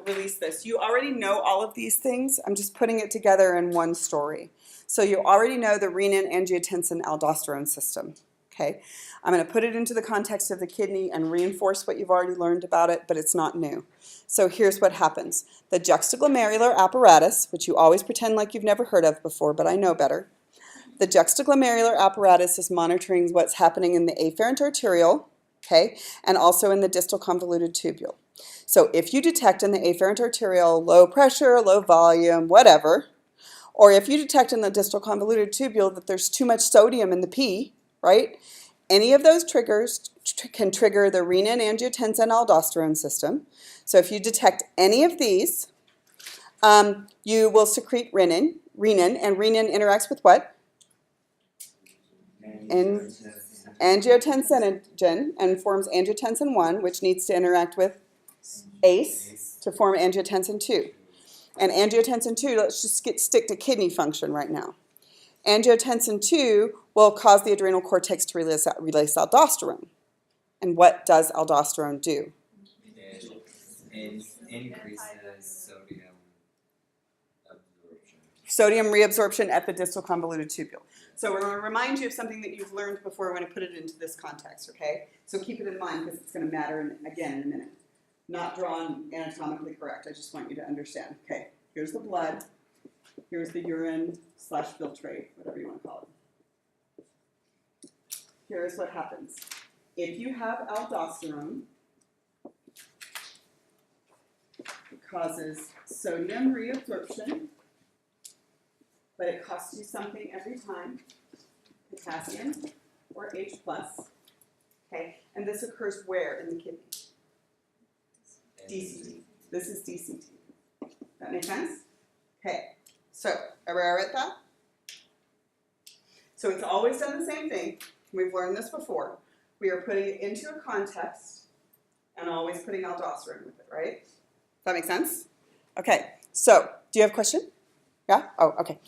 release this? You already know all of these things. I'm just putting it together in one story. So you already know the renin, angiotensin, aldosterone system. Okay, I'm going to put it into the context of the kidney and reinforce what you've already learned about it, but it's not new. So here's what happens. The juxtaglomerular apparatus, which you always pretend like you've never heard of before, but I know better. The juxtaglomerular apparatus is monitoring what's happening in the afferent arteriole, okay, and also in the distal convoluted tubule. So if you detect in the afferent arteriole low pressure, low volume, whatever, or if you detect in the distal convoluted tubule that there's too much sodium in the pee, right, any of those triggers can trigger the renin, angiotensin, aldosterone system. So if you detect any of these, you will secrete renin, and renin interacts with what? Angiotensin and forms angiotensin 1, which needs to interact with ACE to form angiotensin 2. And angiotensin 2, let's just stick to kidney function right now. Angiotensin 2 will cause the adrenal cortex to release aldosterone. And what does aldosterone do? It increases sodium absorption. Sodium reabsorption at the distal convoluted tubule. So we're going to remind you of something that you've learned before. We're going to put it into this context, okay? So keep it in mind because it's going to matter again in a minute. Not drawn anatomically correct. I just want you to understand. Okay, here's the blood. Here's the urine / filtrate, whatever you want to call it. Here's what happens. If you have aldosterone, it causes sodium reabsorption, but it costs you something every time, potassium or H+. Okay, and this occurs where in the kidney? DCT. This is DCT. That make sense? Okay, so are we all right with that? So it's always done the same thing. We've learned this before. We are putting it into a context and always putting aldosterone with it, right? Does that make sense? Okay, so do you have a question? Yeah? Oh, okay.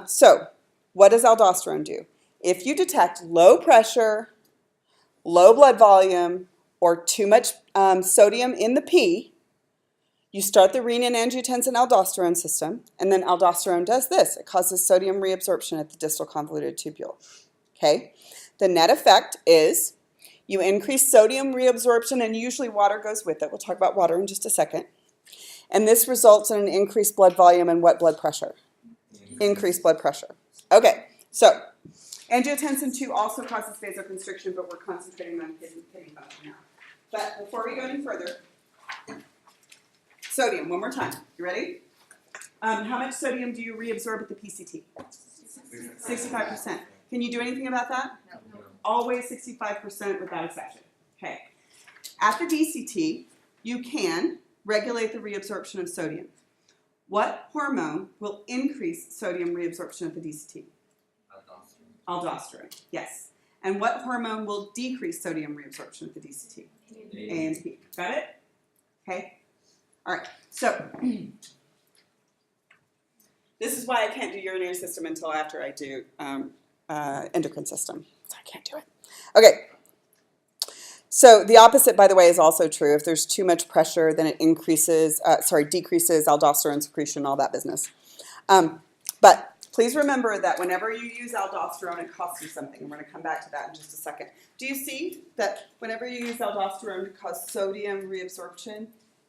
So what does aldosterone do? If you detect low pressure, low blood volume, or too much sodium in the pee, you start the renin angiotensin aldosterone system, and then aldosterone does this. It causes sodium reabsorption at the distal convoluted tubule. Okay? The net effect is you increase sodium reabsorption, and usually water goes with it. We'll talk about water in just a second. And this results in an increased blood volume and what blood pressure? Increased blood pressure. Okay, so angiotensin 2 also causes vasoconstriction, but we're concentrating on kidney function now. But before we go any further, sodium, one more time. You ready? How much sodium do you reabsorb at the PCT? 65%. Can you do anything about that? No. Always 65% without exception. Okay. At the DCT, you can regulate the reabsorption of sodium. What hormone will increase sodium reabsorption at the DCT? Aldosterone, yes. And what hormone will decrease sodium reabsorption at the DCT? ANP. Got it? Okay. All right. So this is why I can't do urinary system until after I do endocrine system. So I can't do it. Okay. So the opposite, by the way, is also true. If there's too much pressure, then it decreases aldosterone secretion, all that business. But please remember that whenever you use aldosterone, it costs you something. And we're going to come back to that in just a second. Do you see that whenever you use aldosterone to cause sodium reabsorption,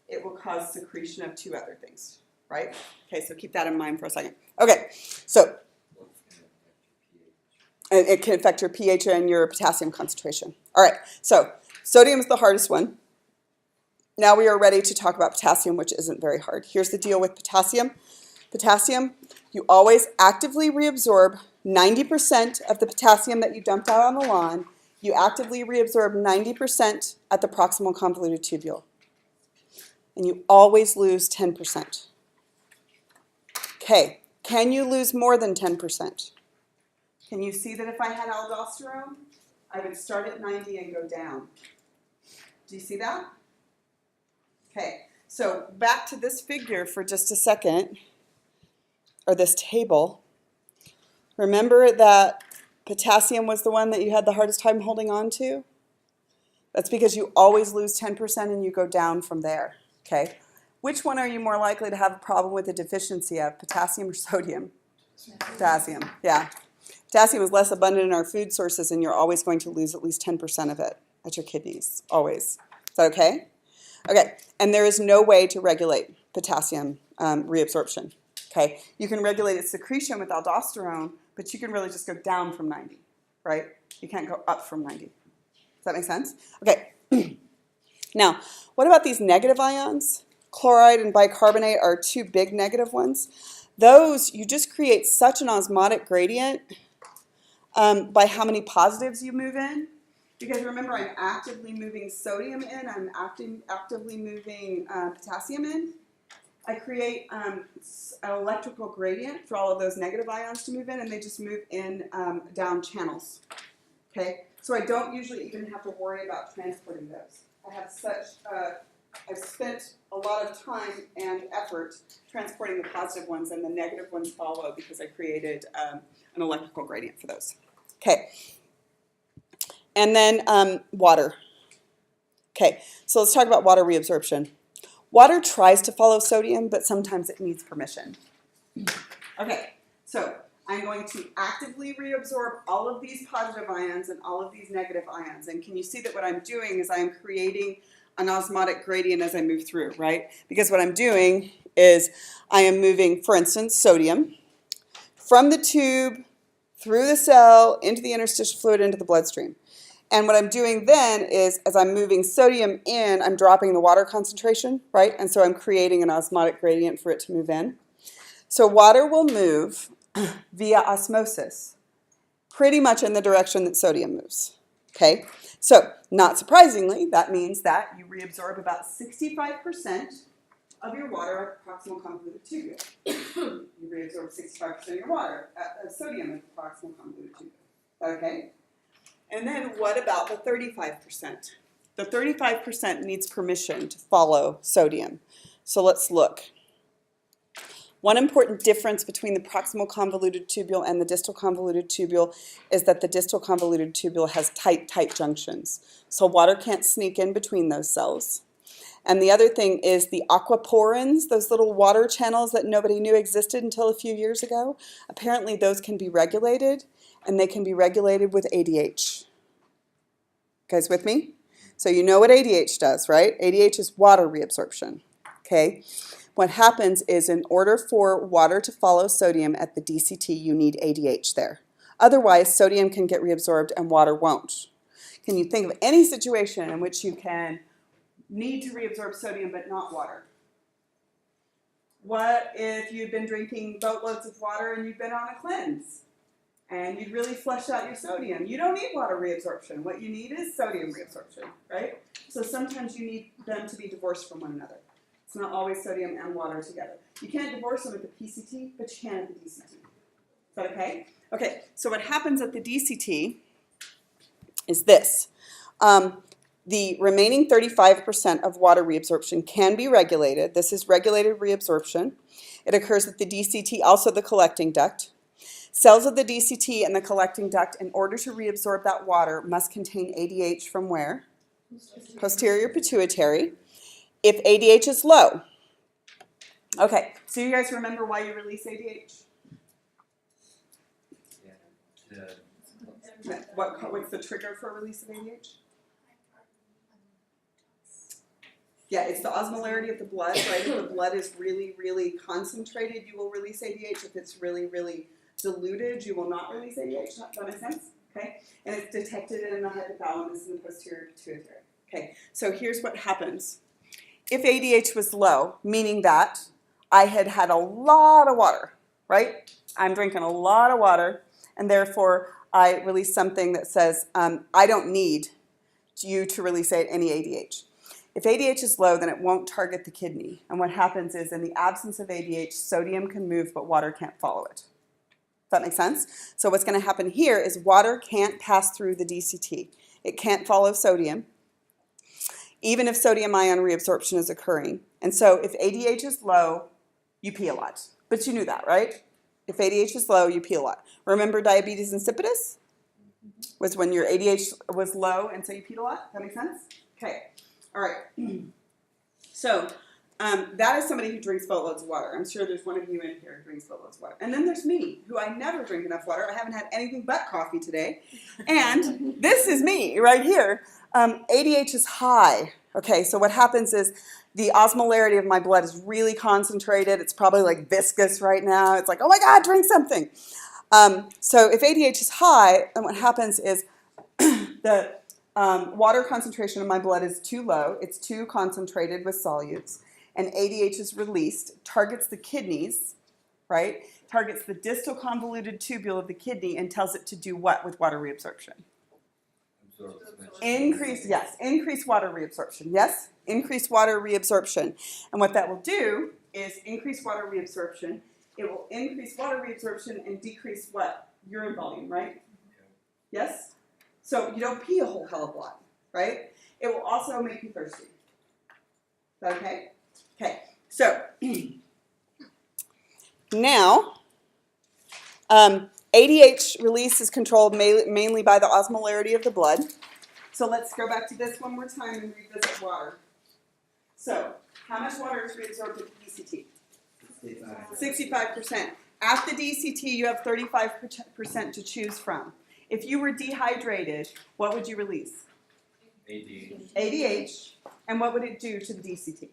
it will cause secretion of two other things, right? Okay, so keep that in mind for a second. Okay, so it can affect your pH and your potassium concentration. All right, so sodium is the hardest one. Now we are ready to talk about potassium, which isn't very hard. Here's the deal with potassium. Potassium, you always actively reabsorb 90% of the potassium that you dumped out on the lawn. You actively reabsorb 90% at the proximal convoluted tubule. And you always lose 10%. Okay, can you lose more than 10%? Can you see that if I had aldosterone, I would start at 90 and go down? Do you see that? Okay, so back to this figure for just a second, or this table. Remember that potassium was the one that you had the hardest time holding on to? That's because you always lose 10% and you go down from there, okay? Which one are you more likely to have a problem with a deficiency of, potassium or sodium? Potassium, yeah. Potassium is less abundant in our food sources, and you're always going to lose at least 10% of it at your kidneys, always. Is that okay? Okay, and there is no way to regulate potassium reabsorption, okay? You can regulate its secretion with aldosterone, but you can really just go down from 90, right? You can't go up from 90. Does that make sense? Okay. Now, what about these negative ions? Chloride and bicarbonate are two big negative ones. Those, you just create such an osmotic gradient by how many positives you move in. Because remember, I'm actively moving sodium in, I'm actively moving potassium in. I create an electrical gradient for all of those negative ions to move in, and they just move in down channels. Okay, so I don't usually even have to worry about transporting those. I have such, I've spent a lot of time and effort transporting the positive ones, and the negative ones follow because I created an electrical gradient for those. Okay. And then water. Okay, so let's talk about water reabsorption. Water tries to follow sodium, but sometimes it needs permission. Okay, so I'm going to actively reabsorb all of these positive ions and all of these negative ions. And can you see that what I'm doing is I'm creating an osmotic gradient as I move through, right? Because what I'm doing is I am moving, for instance, sodium from the tube through the cell into the interstitial fluid into the bloodstream. And what I'm doing then is, as I'm moving sodium in, I'm dropping the water concentration, right? And so I'm creating an osmotic gradient for it to move in. So water will move via osmosis pretty much in the direction that sodium moves, okay? So not surprisingly, that means that you reabsorb about 65% of your water at the proximal convoluted tubule. You reabsorb 65% of your water of sodium at the proximal convoluted tubule, okay? And then what about the 35%? The 35% needs permission to follow sodium. So let's look. One important difference between the proximal convoluted tubule and the distal convoluted tubule is that the distal convoluted tubule has tight junctions. So water can't sneak in between those cells. And the other thing is the aquaporins, those little water channels that nobody knew existed until a few years ago. Apparently those can be regulated, and they can be regulated with ADH. You guys with me? So you know what ADH does, right? ADH is water reabsorption, okay? What happens is in order for water to follow sodium at the DCT, you need ADH there. Otherwise, sodium can get reabsorbed and water won't. Can you think of any situation in which you can need to reabsorb sodium but not water? What if you've been drinking boatloads of water and you've been on a cleanse and you'd really flush out your sodium? You don't need water reabsorption. What you need is sodium reabsorption, right? So sometimes you need them to be divorced from one another. It's not always sodium and water together. You can't divorce them at the PCT, but you can at the DCT. Is that okay? Okay, so what happens at the DCT is this. The remaining 35% of water reabsorption can be regulated. This is regulated reabsorption. It occurs at the DCT, also the collecting duct. Cells of the DCT and the collecting duct, in order to reabsorb that water, must contain ADH from where? Posterior pituitary. If ADH is low. Okay, so you guys remember why you release ADH? Yeah. What's the trigger for release of ADH? Yeah, it's the osmolarity of the blood, right? If the blood is really, really concentrated, you will release ADH. If it's really, really diluted, you will not release ADH. That makes sense? Okay? And it's detected in the hypothalamus and the posterior pituitary. Okay, so here's what happens. If ADH was low, meaning that I had had a lot of water, right? I'm drinking a lot of water, and therefore I release something that says, I don't need you to release any ADH. If ADH is low, then it won't target the kidney. And what happens is, in the absence of ADH, sodium can move, but water can't follow it. Does that make sense? So what's going to happen here is water can't pass through the DCT. It can't follow sodium, even if sodium ion reabsorption is occurring. And so if ADH is low, you pee a lot. But you knew that, right? If ADH is low, you pee a lot. Remember diabetes insipidus? Was when your ADH was low and so you peed a lot? That makes sense? Okay. All right. So that is somebody who drinks boatloads of water. I'm sure there's one of you in here who drinks boatloads of water. And then there's me, who I never drink enough water. I haven't had anything but coffee today. And this is me right here. ADH is high. Okay, so what happens is the osmolarity of my blood is really concentrated. It's probably like viscous right now. It's like, oh my God, drink something. So if ADH is high, then what happens is the water concentration in my blood is too low. It's too concentrated with solutes. And ADH is released, targets the kidneys, right? Targets the distal convoluted tubule of the kidney and tells it to do what with water reabsorption? Increase water reabsorption. Yes? Increase water reabsorption. And what that will do is increase water reabsorption. It will increase water reabsorption and decrease what? Urine volume, right? Yes? So you don't pee a whole hell of a lot, right? It will also make you thirsty. Is that okay? Okay. So now ADH release is controlled mainly by the osmolarity of the blood. So let's go back to this one more time and revisit water. So how much water is reabsorbed at the DCT? 65%. At the DCT, you have 35% to choose from. If you were dehydrated, what would you release? ADH. ADH. And what would it do to the DCT?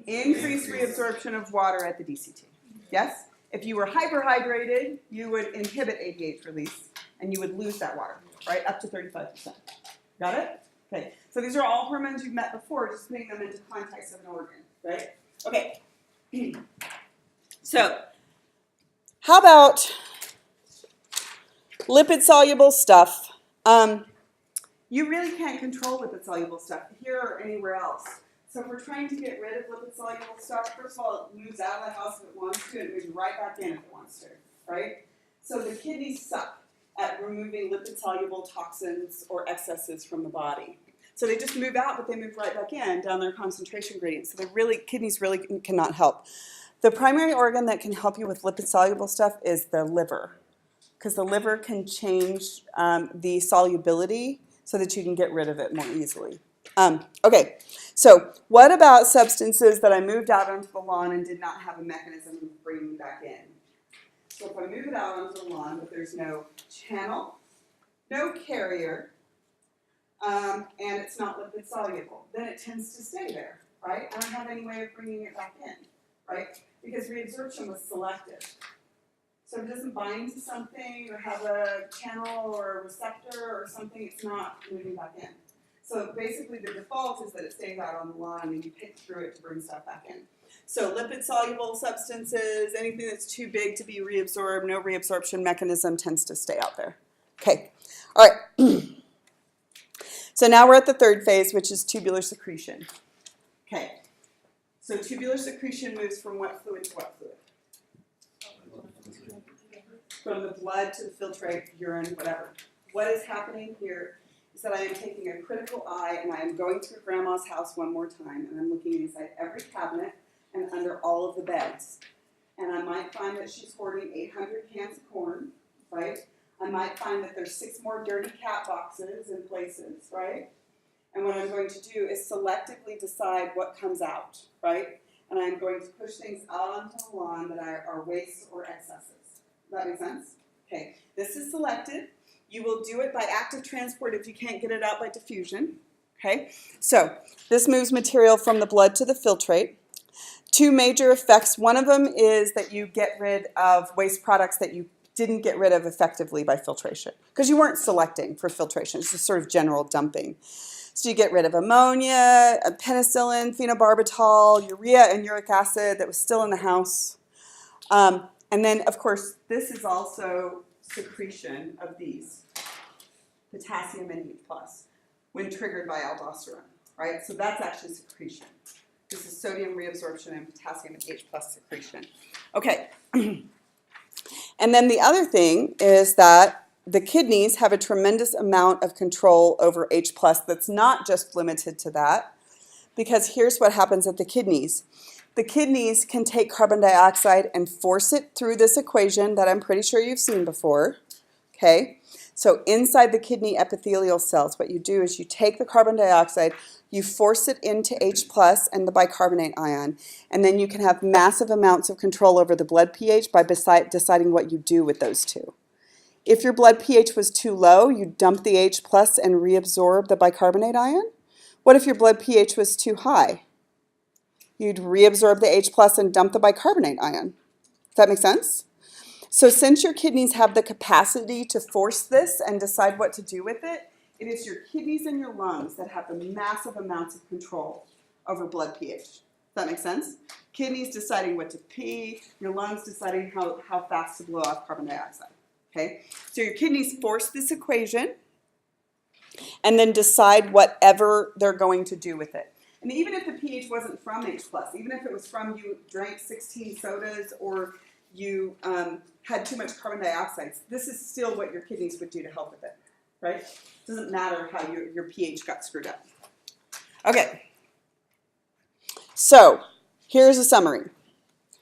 Increase reabsorption of water at the DCT. Yes? If you were hyperhydrated, you would inhibit ADH release, and you would lose that water, right? Up to 35%. Got it? Okay. So these are all hormones you've met before, just putting them into context of an organ, right? Okay. So, how about lipid-soluble stuff? You really can't control lipid-soluble stuff here or anywhere else. So if we're trying to get rid of lipid-soluble stuff, first of all, it moves out of the house if it wants to, and it moves right back in if it wants to, right? So the kidneys suck at removing lipid-soluble toxins or excesses from the body. So they just move out, but they move right back in down their concentration gradient. So kidneys really cannot help. The primary organ that can help you with lipid-soluble stuff is the liver, because the liver can change the solubility so that you can get rid of it more easily. Okay, so what about substances that I moved out onto the lawn and did not have a mechanism of bringing back in? So if I move it out onto the lawn, but there's no channel, no carrier, and it's not lipid soluble, then it tends to stay there, right? I don't have any way of bringing it back in, right? Because reabsorption was selective. So if it doesn't bind to something or have a channel or a receptor or something, it's not moving back in. So basically the default is that it stays out on the lawn and you pick through it to bring stuff back in. So lipid-soluble substances, anything that's too big to be reabsorbed, no reabsorption mechanism tends to stay out there. Okay, all right. So now we're at the third phase, which is tubular secretion. Okay, so tubular secretion moves from what fluid to what fluid? From the blood to the filtrate, urine, whatever. What is happening here is that I am taking a critical eye and I am going through Grandma's house one more time and I'm looking inside every cabinet and under all of the beds. And I might find that she's hoarding 800 cans of corn, right? I might find that there's 6 more dirty cat boxes in places, right? And what I'm going to do is selectively decide what comes out, right? And I'm going to push things out onto the lawn that are wastes or excesses. Does that make sense? Okay, this is selected. You will do it by active transport if you can't get it out by diffusion. Okay, so this moves material from the blood to the filtrate. 2 major effects. One of them is that you get rid of waste products that you didn't get rid of effectively by filtration because you weren't selecting for filtration. It's just sort of general dumping. So you get rid of ammonia, penicillin, phenobarbital, urea, and uric acid that was still in the house. And then, of course, this is also secretion of these, potassium and H+, when triggered by aldosterone, right? So that's actually secretion. This is sodium reabsorption and potassium and H+ secretion. Okay. And then the other thing is that the kidneys have a tremendous amount of control over H+. That's not just limited to that, because here's what happens at the kidneys. The kidneys can take carbon dioxide and force it through this equation that I'm pretty sure you've seen before, okay? So inside the kidney epithelial cells, what you do is you take the carbon dioxide, you force it into H+ and the bicarbonate ion, and then you can have massive amounts of control over the blood pH by deciding what you do with those two. If your blood pH was too low, you dump the H+ and reabsorb the bicarbonate ion. What if your blood pH was too high? You'd reabsorb the H+ and dump the bicarbonate ion. Does that make sense? So since your kidneys have the capacity to force this and decide what to do with it, it is your kidneys and your lungs that have the massive amounts of control over blood pH. Does that make sense? Kidneys deciding what to pee, your lungs deciding how fast to blow off carbon dioxide. Okay? So your kidneys force this equation and then decide whatever they're going to do with it. And even if the pH wasn't from H+, even if it was from you drank 16 sodas or you had too much carbon dioxide, this is still what your kidneys would do to help with it, right? It doesn't matter how your pH got screwed up. Okay, so here's a summary.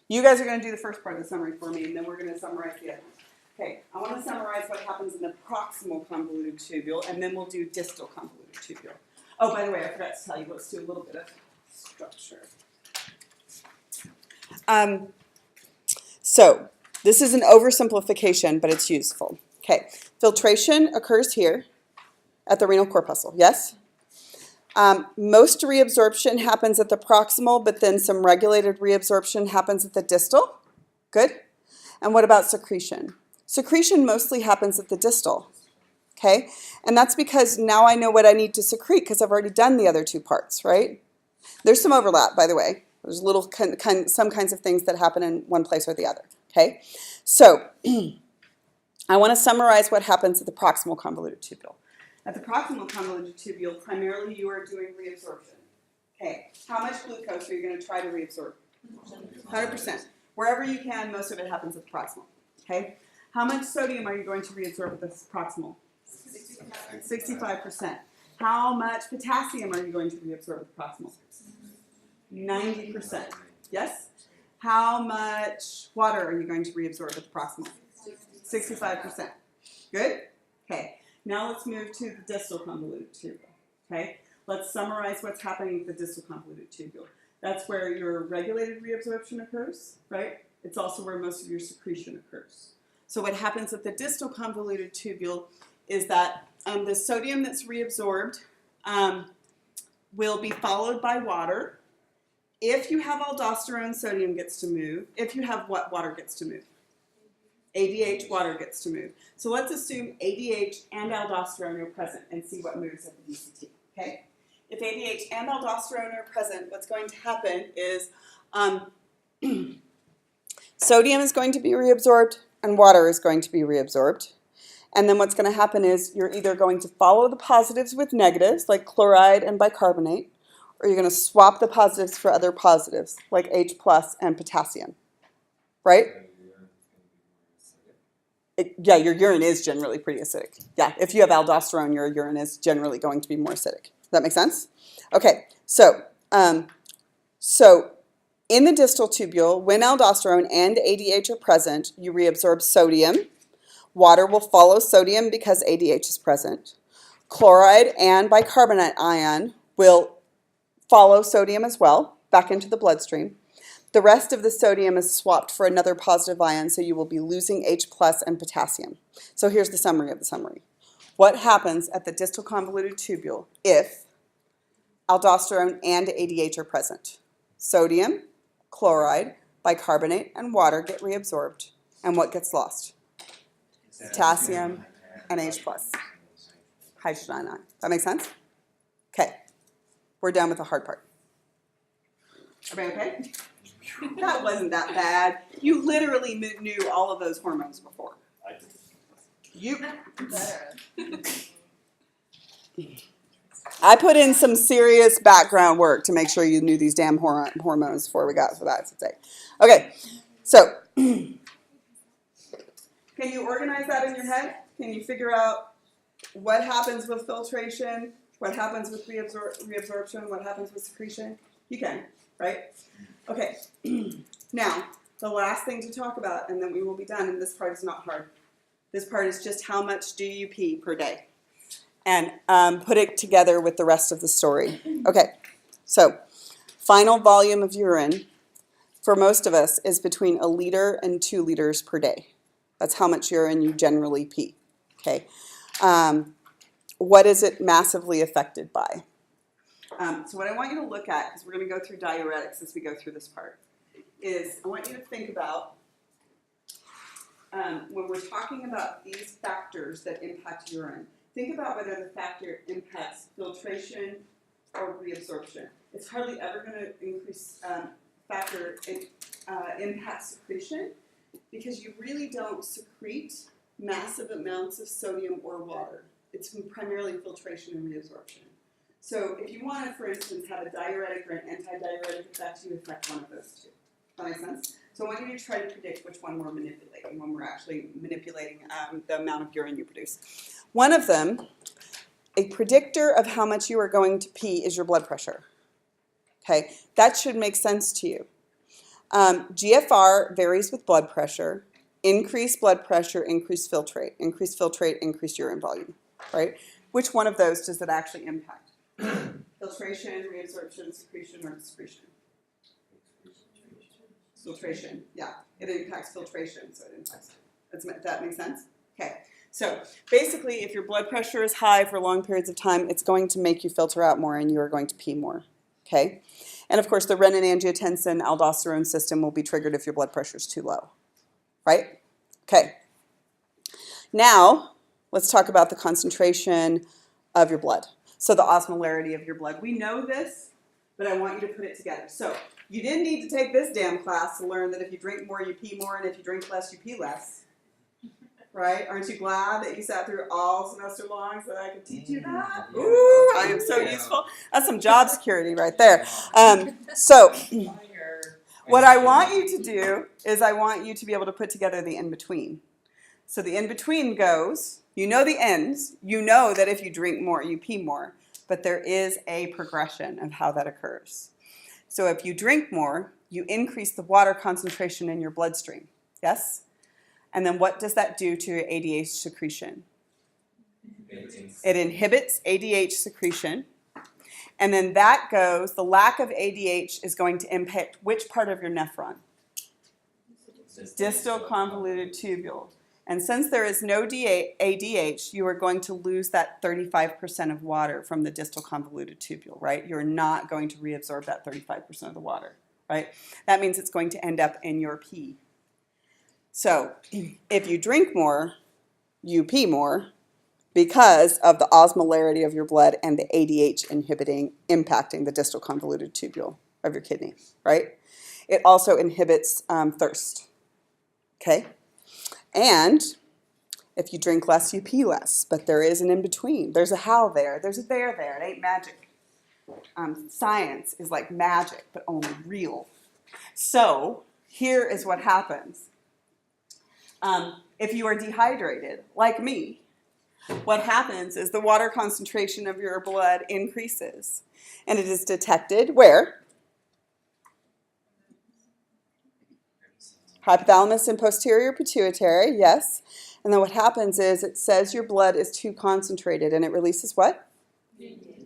You guys are going to do the first part of the summary for me, and then we're going to summarize the other one. Okay, I want to summarize what happens in the proximal convoluted tubule, and then we'll do distal convoluted tubule. Oh, by the way, I forgot to tell you, let's do a little bit of structure. So this is an oversimplification, but it's useful. Okay, filtration occurs here at the renal corpuscle, yes? Most reabsorption happens at the proximal, but then some regulated reabsorption happens at the distal. Good. And what about secretion? Secretion mostly happens at the distal. Okay, and that's because now I know what I need to secrete because I've already done the other two parts, right? There's some overlap, by the way. There's little some kinds of things that happen in one place or the other. Okay, so I want to summarize what happens at the proximal convoluted tubule. At the proximal convoluted tubule, primarily you are doing reabsorption. Okay, how much glucose are you going to try to reabsorb? 100%. Wherever you can, most of it happens at the proximal. Okay, how much sodium are you going to reabsorb at the proximal? 65%. How much potassium are you going to reabsorb at the proximal? 90%. Yes? How much water are you going to reabsorb at the proximal? 65%. Good? Okay. Now let's move to the distal convoluted tubule. Okay? Let's summarize what's happening at the distal convoluted tubule. That's where your regulated reabsorption occurs, right? It's also where most of your secretion occurs. So what happens at the distal convoluted tubule is that the sodium that's reabsorbed will be followed by water. If you have aldosterone, sodium gets to move. If you have what, water gets to move? ADH, water gets to move. So let's assume ADH and aldosterone are present and see what moves at the DCT, okay? If ADH and aldosterone are present, what's going to happen is sodium is going to be reabsorbed and water is going to be reabsorbed. And then what's going to happen is you're either going to follow the positives with negatives, like chloride and bicarbonate, or you're going to swap the positives for other positives, like H plus and potassium, right? Yeah, your urine is generally pretty acidic. Yeah, if you have aldosterone, your urine is generally going to be more acidic. Does that make sense? Okay, so in the distal tubule, when aldosterone and ADH are present, you reabsorb sodium. Water will follow sodium because ADH is present. Chloride and bicarbonate ion will follow sodium as well, back into the bloodstream. The rest of the sodium is swapped for another positive ion, so you will be losing H plus and potassium. So here's the summary of the summary. What happens at the distal convoluted tubule if aldosterone and ADH are present? Sodium, chloride, bicarbonate, and water get reabsorbed. And what gets lost? Potassium and H plus. Hydrogen ion. That make sense? Okay. We're done with the hard part. Everybody okay? That wasn't that bad. You literally knew all of those hormones before. I put in some serious background work to make sure you knew these damn hormones before we got to that today. Okay, so can you organize that in your head? Can you figure out what happens with filtration, what happens with reabsorption, what happens with secretion? You can, right? Okay, now the last thing to talk about, and then we will be done, and this part is not hard. This part is just how much do you pee per day? And put it together with the rest of the story. Okay, so final volume of urine for most of us is between 1 liter and 2 liters per day. That's how much urine you generally pee. Okay, what is it massively affected by? So what I want you to look at, because we're going to go through diuretics as we go through this part, is I want you to think about when we're talking about these factors that impact urine, think about whether the factor impacts filtration or reabsorption. It's hardly ever going to increase impact secretion because you really don't secrete massive amounts of sodium or water. It's primarily filtration and reabsorption. So if you want to, for instance, have a diuretic or an antidiuretic effect, you affect one of those two. That makes sense? So I want you to try to predict which one we're manipulating when we're actually manipulating the amount of urine you produce. One of them, a predictor of how much you are going to pee is your blood pressure. Okay, that should make sense to you. GFR varies with blood pressure. Increased blood pressure, increased filtrate. Increased filtrate, increased urine volume, right? Which one of those does it actually impact? Filtration, reabsorption, secretion, or excretion? Filtration, yeah. It impacts filtration, so it impacts, that makes sense? Okay, so basically if your blood pressure is high for long periods of time, it's going to make you filter out more and you are going to pee more, okay? And of course the renin-angiotensin aldosterone system will be triggered if your blood pressure is too low, right? Okay. Now, let's talk about the concentration of your blood. So the osmolarity of your blood. We know this, but I want you to put it together. So you didn't need to take this damn class to learn that if you drink more, you pee more, and if you drink less, you pee less. Right? Aren't you glad that you sat through all semester long so that I could teach you that? Ooh, I am so useful. That's some job security right there. So what I want you to do is I want you to be able to put together the in-between. So the in-between goes, you know the ends, you know that if you drink more, you pee more, but there is a progression of how that occurs. So if you drink more, you increase the water concentration in your bloodstream, yes? And then what does that do to your ADH secretion? It inhibits ADH secretion. And then that goes, the lack of ADH is going to impact which part of your nephron? Distal convoluted tubule. And since there is no ADH, you are going to lose that 35% of water from the distal convoluted tubule, right? You're not going to reabsorb that 35% of the water, right? That means it's going to end up in your pee. So if you drink more, you pee more because of the osmolarity of your blood and the ADH impacting the distal convoluted tubule of your kidney, right? It also inhibits thirst, okay? And if you drink less, you pee less, but there is an in-between. There's a how there. There's a there there. It ain't magic. Science is like magic, but only real. So here is what happens. If you are dehydrated, like me, what happens is the water concentration of your blood increases. And it is detected where? Hypothalamus and posterior pituitary, yes. And then what happens is it says your blood is too concentrated and it releases what?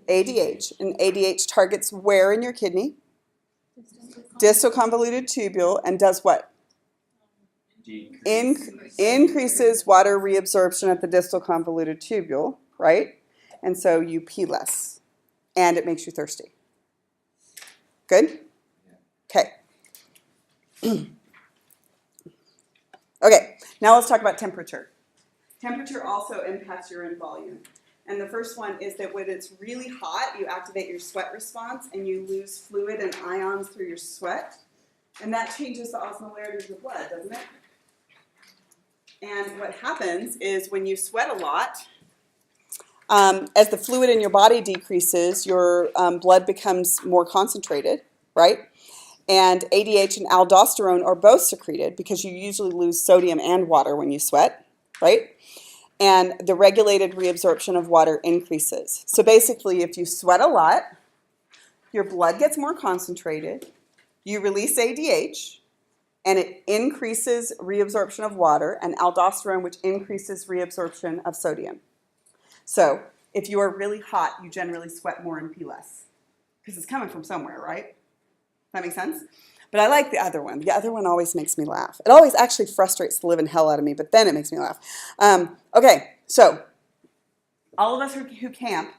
ADH. And ADH targets where in your kidney? Distal convoluted tubule, and does what? Increases water reabsorption at the distal convoluted tubule, right? And so you pee less. And it makes you thirsty. Good? Okay. Okay, now let's talk about temperature. Temperature also impacts urine volume. And the first one is that when it's really hot, you activate your sweat response and you lose fluid and ions through your sweat. And that changes the osmolarity of the blood, doesn't it? And what happens is when you sweat a lot, as the fluid in your body decreases, your blood becomes more concentrated, right? And ADH and aldosterone are both secreted because you usually lose sodium and water when you sweat, right? And the regulated reabsorption of water increases. So basically, if you sweat a lot, your blood gets more concentrated, you release ADH, and it increases reabsorption of water, and aldosterone, which increases reabsorption of sodium. So if you are really hot, you generally sweat more and pee less because it's coming from somewhere, right? That makes sense? But I like the other one. The other one always makes me laugh. It always actually frustrates the living hell out of me, but then it makes me laugh. Okay, so all of us who camp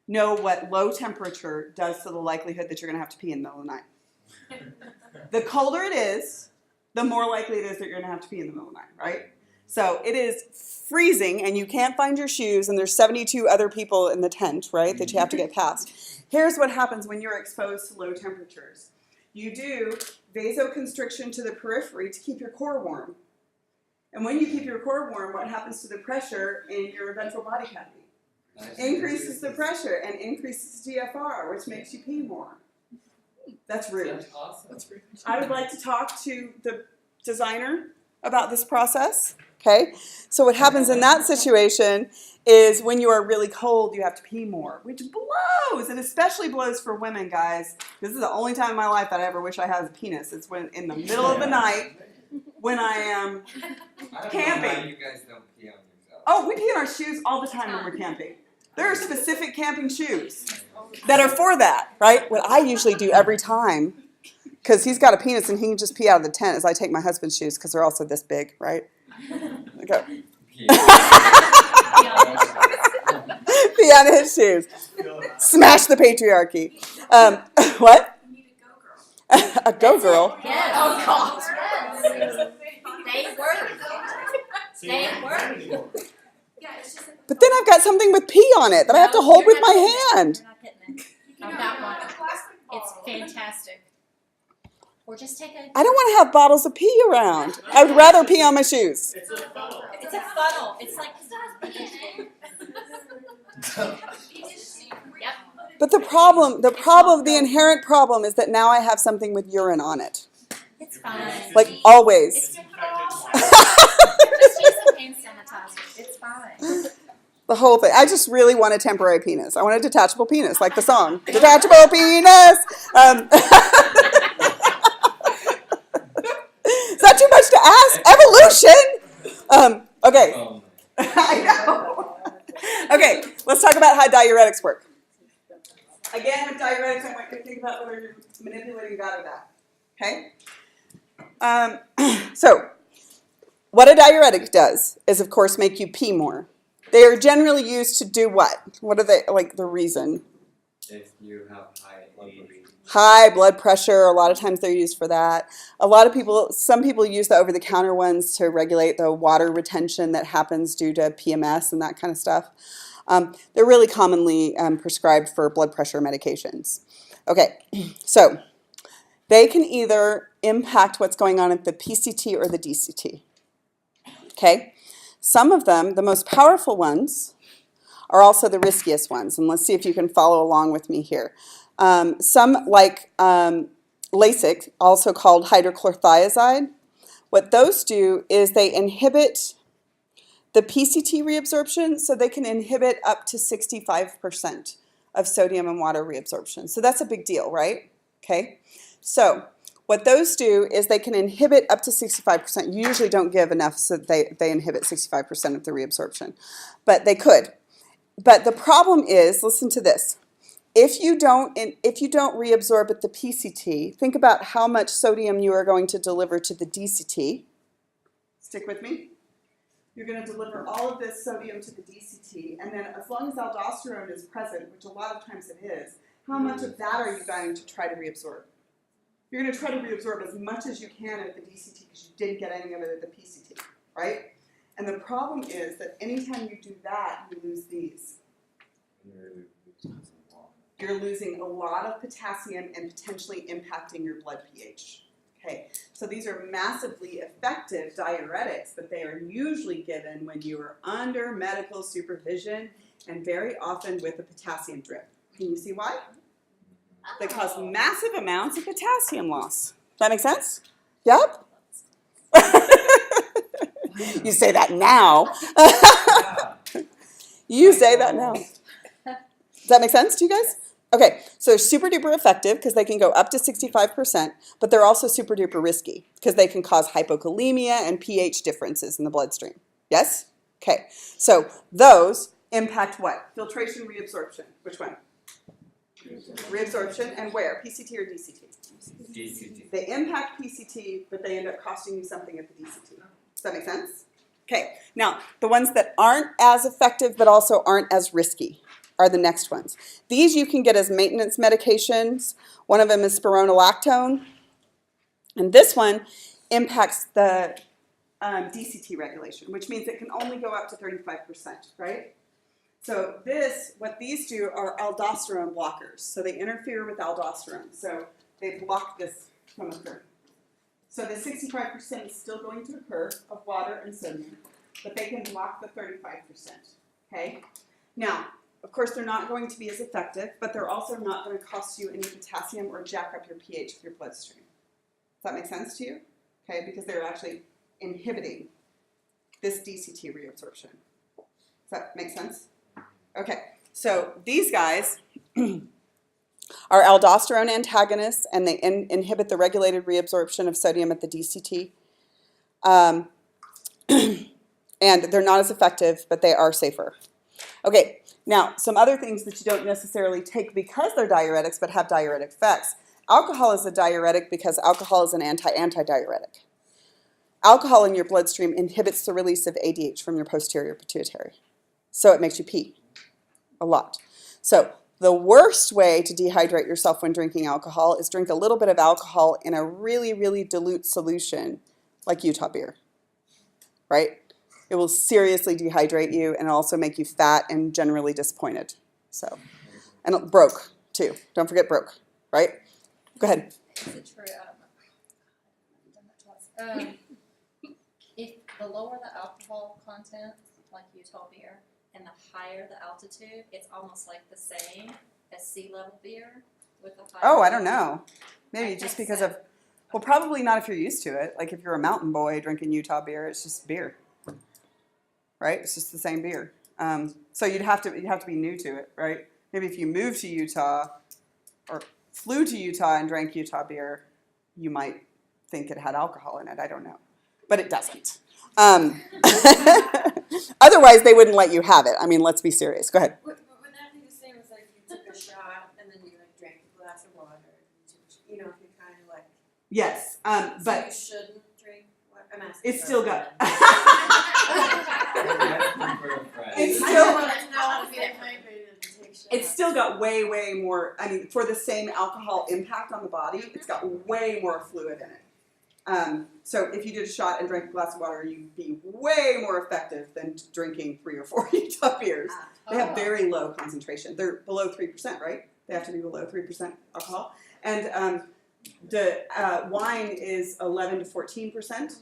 know what low temperature does to the likelihood that you're going to have to pee in the middle of the night. The colder it is, the more likely it is that you're going to have to pee in the middle of the night, right? So it is freezing, and you can't find your shoes, and there's 72 other people in the tent, right, that you have to get past. Here's what happens when you're exposed to low temperatures. You do vasoconstriction to the periphery to keep your core warm. And when you keep your core warm, what happens to the pressure in your ventral body cavity? Increases the pressure and increases GFR, which makes you pee more. That's rude. That's awesome. That's rude. I would like to talk to the designer about this process. Okay? So what happens in that situation is when you are really cold, you have to pee more, which blows, and especially blows for women, guys. This is the only time in my life that I ever wish I had a penis. It's when in the middle of the night when I am camping. I don't know why you guys don't pee on yourself. Oh, we pee in our shoes all the time when we're camping. There are specific camping shoes that are for that, right? What I usually do every time, Because he's got a penis and he can just pee out of the tent as I take my husband's shoes because they're also this big, right? Okay. Pee on his shoes. Smash the patriarchy. What? You need a go girl. A go girl. Yes. Oh God. They work. They work. Yeah, it's just. But then I've got something with pee on it that I have to hold with my hand. You're not getting it. I've got one. It's fantastic. Or just take a. I don't want to have bottles of pee around. I would rather pee on my shoes. It's a funnel. It's like. Yep. But the inherent problem is that now I have something with urine on it. It's fine. Like always. It's just use some hand sanitizer. It's fine. The whole thing. I just really want a temporary penis. I want a detachable penis, like the song. Detachable penis! Is that too much to ask? Evolution! Okay. I know. Okay, let's talk about how diuretics work. Again, with diuretics, I want you to think about whether you're manipulating that or that. Okay? So, what a diuretic does is, of course, make you pee more. They are generally used to do what? What are they, like, the reason? If you have high blood pressure. High blood pressure, a lot of times they're used for that. Some people use the over-the-counter ones to regulate the water retention that happens due to PMS and that kind of stuff. They're really commonly prescribed for blood pressure medications. Okay, so they can either impact what's going on at the PCT or the DCT. Okay, some of them, the most powerful ones, are also the riskiest ones. And let's see if you can follow along with me here. Some, like LASIK, also called hydrochlorothiazide, what those do is they inhibit the PCT reabsorption, so they can inhibit up to 65% of sodium and water reabsorption. So that's a big deal, right? Okay. So what those do is they can inhibit up to 65%. You usually don't give enough so that they inhibit 65% of the reabsorption, but they could. But the problem is, listen to this. If you don't reabsorb at the PCT, think about how much sodium you are going to deliver to the DCT. Stick with me. You're going to deliver all of this sodium to the DCT, and then as long as aldosterone is present, which a lot of times it is, how much of that are you going to try to reabsorb? You're going to try to reabsorb as much as you can at the DCT because you didn't get any of it at the PCT, right? And the problem is that anytime you do that, you lose these. You're losing a lot of potassium and potentially impacting your blood pH. Okay, so these are massively effective diuretics, but they are usually given when you are under medical supervision and very often with a potassium drip. Can you see why? They cause massive amounts of potassium loss. Does that make sense? Yep. You say that now. You say that now. Does that make sense to you guys? Okay, so they're super duper effective because they can go up to 65%, but they're also super duper risky because they can cause hypokalemia and pH differences in the bloodstream. Yes? Okay, so those impact what? Filtration, reabsorption. Which one? Reabsorption, and where? PCT or DCT? DCT. They impact PCT, but they end up costing you something at the DCT. Does that make sense? Okay, now the ones that aren't as effective but also aren't as risky are the next ones. These you can get as maintenance medications. One of them is spironolactone, and this one impacts the DCT regulation, which means it can only go up to 35%, right? So what these do are aldosterone blockers. So they interfere with aldosterone. So they block this from occurring. So the 65% is still going to occur of water and sodium, but they can block the 35%, okay? Now, of course, they're not going to be as effective, but they're also not going to cost you any potassium or jack up your pH of your bloodstream. Does that make sense to you? Okay, because they're actually inhibiting this DCT reabsorption. Does that make sense? Okay, so these guys are aldosterone antagonists, and they inhibit the regulated reabsorption of sodium at the DCT. And they're not as effective, but they are safer. Okay, now some other things that you don't necessarily take because they're diuretics but have diuretic effects. Alcohol is a diuretic because alcohol is an anti-diuretic. Alcohol in your bloodstream inhibits the release of ADH from your posterior pituitary. So it makes you pee a lot. So the worst way to dehydrate yourself when drinking alcohol is drink a little bit of alcohol in a really, really dilute solution like Utah beer, right? It will seriously dehydrate you and also make you fat and generally disappointed. So, and broke too. Don't forget broke, right? Go ahead. Is it true? I've done that twice. If the lower the alcohol content, like Utah beer, and the higher the altitude, it's almost like the same as sea level beer with the higher. Oh, I don't know. Maybe I just think because so. of, well, probably not if you're used to it. Like if you're a mountain boy drinking Utah beer, it's just beer, right? It's just the same beer. So you'd have to be new to it, right? Maybe if you moved to Utah or flew to Utah and drank Utah beer, you might think it had alcohol in it. I don't know, but it doesn't. Otherwise, they wouldn't let you have it. I mean, let's be serious. Go ahead. Would that be the same as like you took a shot and then you like drank a glass of water? You know, if you kind of like. Yes, So but you shouldn't drink. What I'm asking. it's still got. It's It's I still- don't want to know how to be dehydrated and take shots. It's still got way, way more, I mean, for the same alcohol impact on the body, it's got way more fluid in it. So if you did a shot and drank a glass of water, you'd be way more effective than drinking 3 or 4 Utah beers. They have very low concentration. They're below 3%, right? They have to be below 3% alcohol. And the wine is 11 to 14%,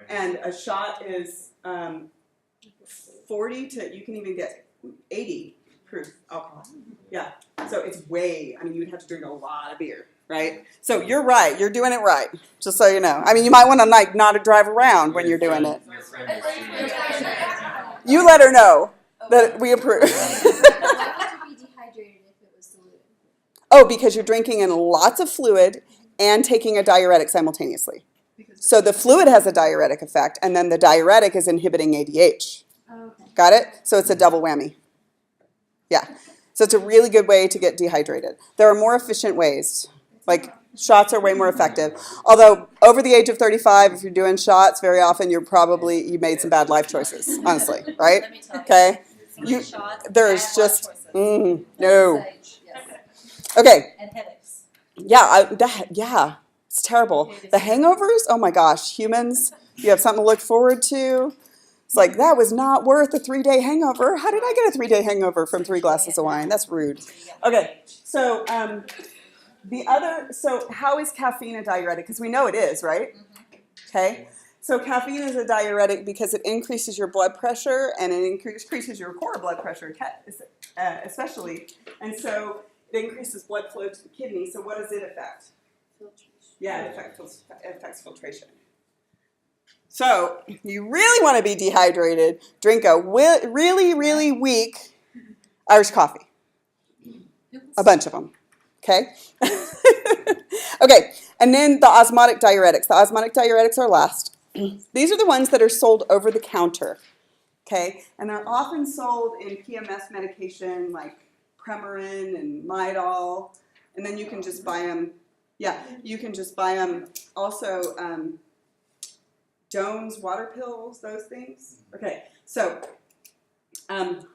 and a shot is 40 to, you can even get 80 proof alcohol. Yeah, so it's way, I mean, you'd have to drink a lot of beer, right? So you're right, you're doing it right, just so you know. I mean, you might want to like not drive around when you're doing it. You let her know that we approve. Why would you be dehydrated if it was diluted? Oh, because you're drinking in lots of fluid and taking a diuretic simultaneously. So the fluid has a diuretic effect, and then the diuretic is inhibiting ADH. Oh, okay. Got it? So it's a double whammy. Yeah. So it's a really good way to get dehydrated. There are more efficient ways. Like shots are way more effective. Although over the age of 35, if you're doing shots, very often you made some bad life choices, honestly, right? Let me tell you. Okay? Some You- shots, there's bad life just- choices. No. Sage, yes. Okay. And headaches. Yeah, it's terrible. The hangovers, oh my gosh, humans, you have something to look forward to. It's like, that was not worth a 3-day hangover. How did I get a 3-day hangover from 3 glasses of wine? That's rude. Okay, so so how is caffeine a diuretic? Because we know it is, right? Okay, so caffeine is a diuretic because it increases your blood pressure and it increases your core blood pressure, especially. And so it increases blood flow to the kidney. So what does it affect? Yeah, it affects filtration. So you really want to be dehydrated, drink a really, really weak Irish coffee. A bunch of them. Okay? Okay, and then the osmotic diuretics. The osmotic diuretics are last. These are the ones that are sold over the counter. Okay? And they're often sold in PMS medication like Premarin and Midol. And then you can just buy them. Yeah, you can just buy them. Also, Doan's water pills, those things. Okay, so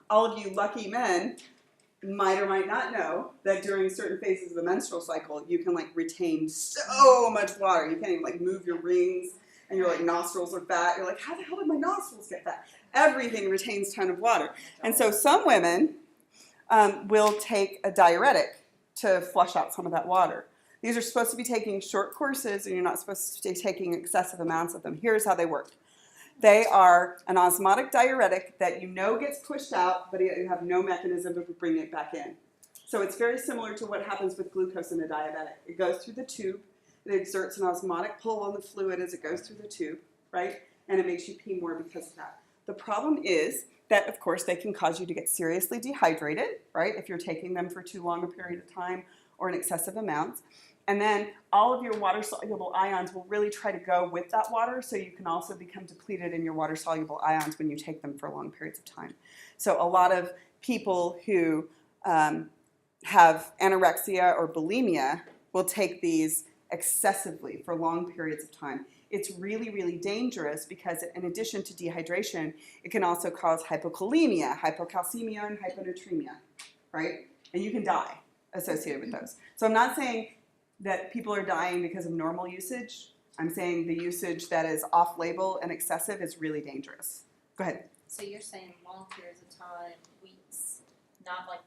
all of you lucky men might or might not know that during certain phases of the menstrual cycle, you can like retain so much water. You can't even like move your rings, and your like nostrils are fat. You're like, how the hell did my nostrils get fat? Everything retains a ton of water, and so some women will take a diuretic to flush out some of that water. These are supposed to be taking short courses, and you're not supposed to be taking excessive amounts of them. Here's how they work. They are an osmotic diuretic that you know gets pushed out, but you have no mechanism to bring it back in. So it's very similar to what happens with glucose in a diabetic. It goes through the tube. It exerts an osmotic pull on the fluid as it goes through the tube, right? And it makes you pee more because of that. The problem is that, of course, they can cause you to get seriously dehydrated, right, if you're taking them for too long a period of time or in excessive amounts. And then all of your water-soluble ions will really try to go with that water, so you can also become depleted in your water-soluble ions when you take them for long periods of time. So a lot of people who have anorexia or bulimia will take these excessively for long periods of time. It's really, really dangerous because in addition to dehydration, it can also cause hypokalemia, hypocalcemia, and hyponatremia, right? And you can die associated with those. So I'm not saying that people are dying because of normal usage. I'm saying the usage that is off-label and excessive is really dangerous. Go ahead. So you're saying long periods of time, weeks, not like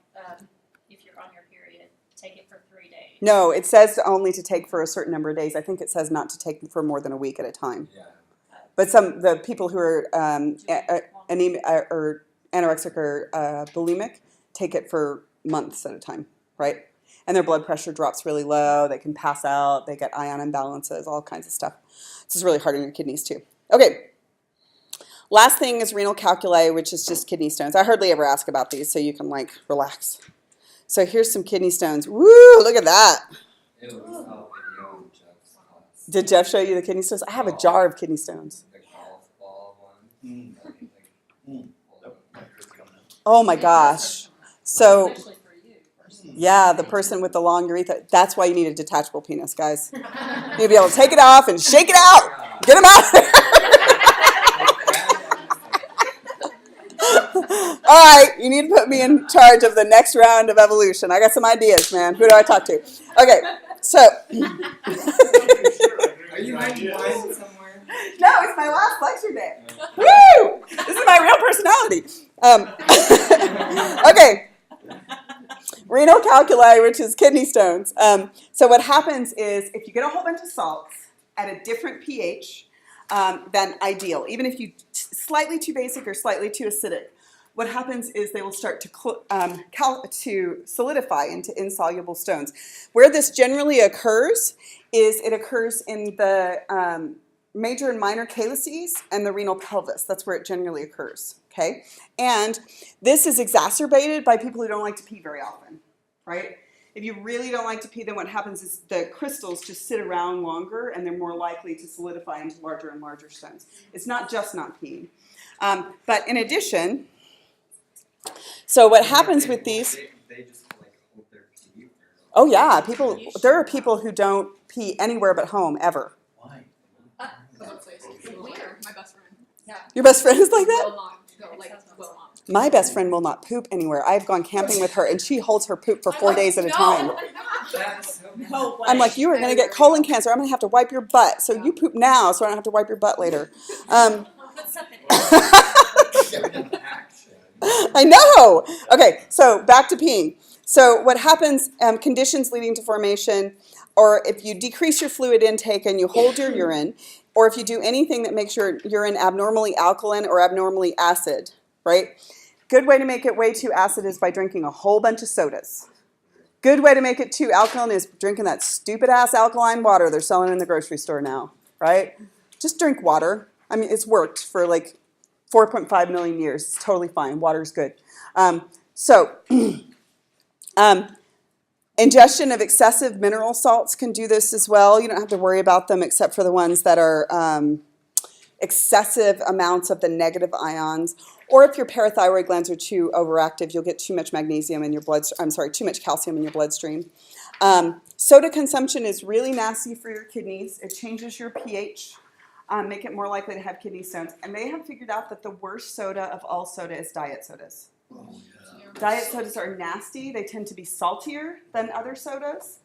if you're on your period, take it for 3 days. No, it says only to take for a certain number of days. I think it says not to take for more than a week at a time. Yeah. But the people who are anemic or anorexic or bulimic take it for months at a time, right? And their blood pressure drops really low. They can pass out. They get ion imbalances, all kinds of stuff. This is really hard on your kidneys too. Okay. Last thing is renal calculi, which is just kidney stones. I hardly ever ask about these, so you can like relax. So here's some kidney stones. Woo! Look at that. It was all video on Jeff's class. Did Jeff show you the kidney stones? I have a jar of kidney stones. The golf ball one. Oh my gosh. So Especially for you personally. yeah, the person with the long urethra. That's why you need a detachable penis, guys. You'll be able to take it off and shake it out. Get them out of there. All right, you need to put me in charge of the next round of evolution. I got some ideas, man. Who do I talk to? Okay, so. Are you making wine somewhere? No, it's my last lecture day. Woo! This is my real personality. Okay. Renal calculi, which is kidney stones. So what happens is if you get a whole bunch of salts at a different pH than ideal, even if you slightly too basic or slightly too acidic, what happens is they will start to solidify into insoluble stones. Where this generally occurs is it occurs in the major and minor calyces and the renal pelvis. That's where it generally occurs, okay? And this is exacerbated by people who don't like to pee very often, right? If you really don't like to pee, then what happens is the crystals just sit around longer and they're more likely to solidify into larger and larger stones. It's not just not peeing. But in addition, so what happens with these... They just like hold their pee. Oh yeah, there are people who don't pee anywhere but home, ever. Why? Weird. My best friend. Yeah. Your best friend is like that? Will not go, will not. My best friend will not poop anywhere. I've gone camping with her, and she holds her poop for 4 days at a time. That's so bad. No way. I'm like, you are going to get colon cancer. I'm going to have to wipe your butt. So you poop now, so I don't have to wipe your butt later. Put something in. Action. I know. Okay, so back to peeing. So what happens, conditions leading to formation, or if you decrease your fluid intake and you hold your urine, or if you do anything that makes your urine abnormally alkaline or abnormally acid, right? Good way to make it way too acid is by drinking a whole bunch of sodas. Good way to make it too alkaline is drinking that stupid-ass alkaline water they're selling in the grocery store now, right? Just drink water. I mean, it's worked for like 4.5 million years. It's totally fine. Water's good. Ingestion of excessive mineral salts can do this as well. You don't have to worry about them except for the ones that are excessive amounts of the negative ions. Or if your parathyroid glands are too overactive, you'll get too much magnesium in your too much calcium in your bloodstream. Soda consumption is really nasty for your kidneys. It changes your pH, make it more likely to have kidney stones. And they have figured out that the worst soda of all soda is diet sodas. Oh, yeah. Diet sodas are nasty. They tend to be saltier than other sodas,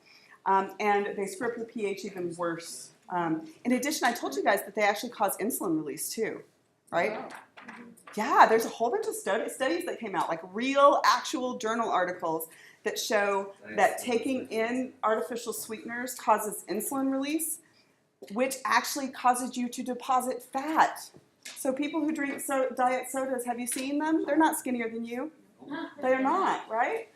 and they screw up the pH even worse. In addition, I told you guys that they actually cause insulin release too, right? Yeah, there's a whole bunch of studies that came out, like real, actual journal articles that show that taking in artificial sweeteners causes insulin release, which actually causes you to deposit fat. So people who drink diet sodas, have you seen them? They're not skinnier than you. They're not, right?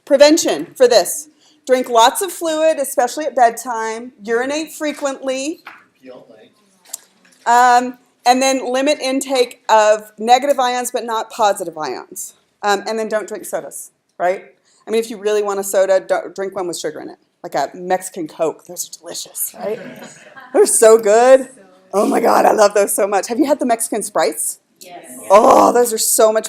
Prevention for this. Drink lots of fluid, especially at bedtime. Urinate frequently. Pee all night. And then limit intake of negative ions but not positive ions. And then don't drink sodas, right? I mean, if you really want a soda, don't drink one with sugar in it. Like a Mexican Coke. Those are delicious, right? They're so good. Oh my God, I love those so much. Have you had the Mexican Sprites? Yes. Oh, those are so much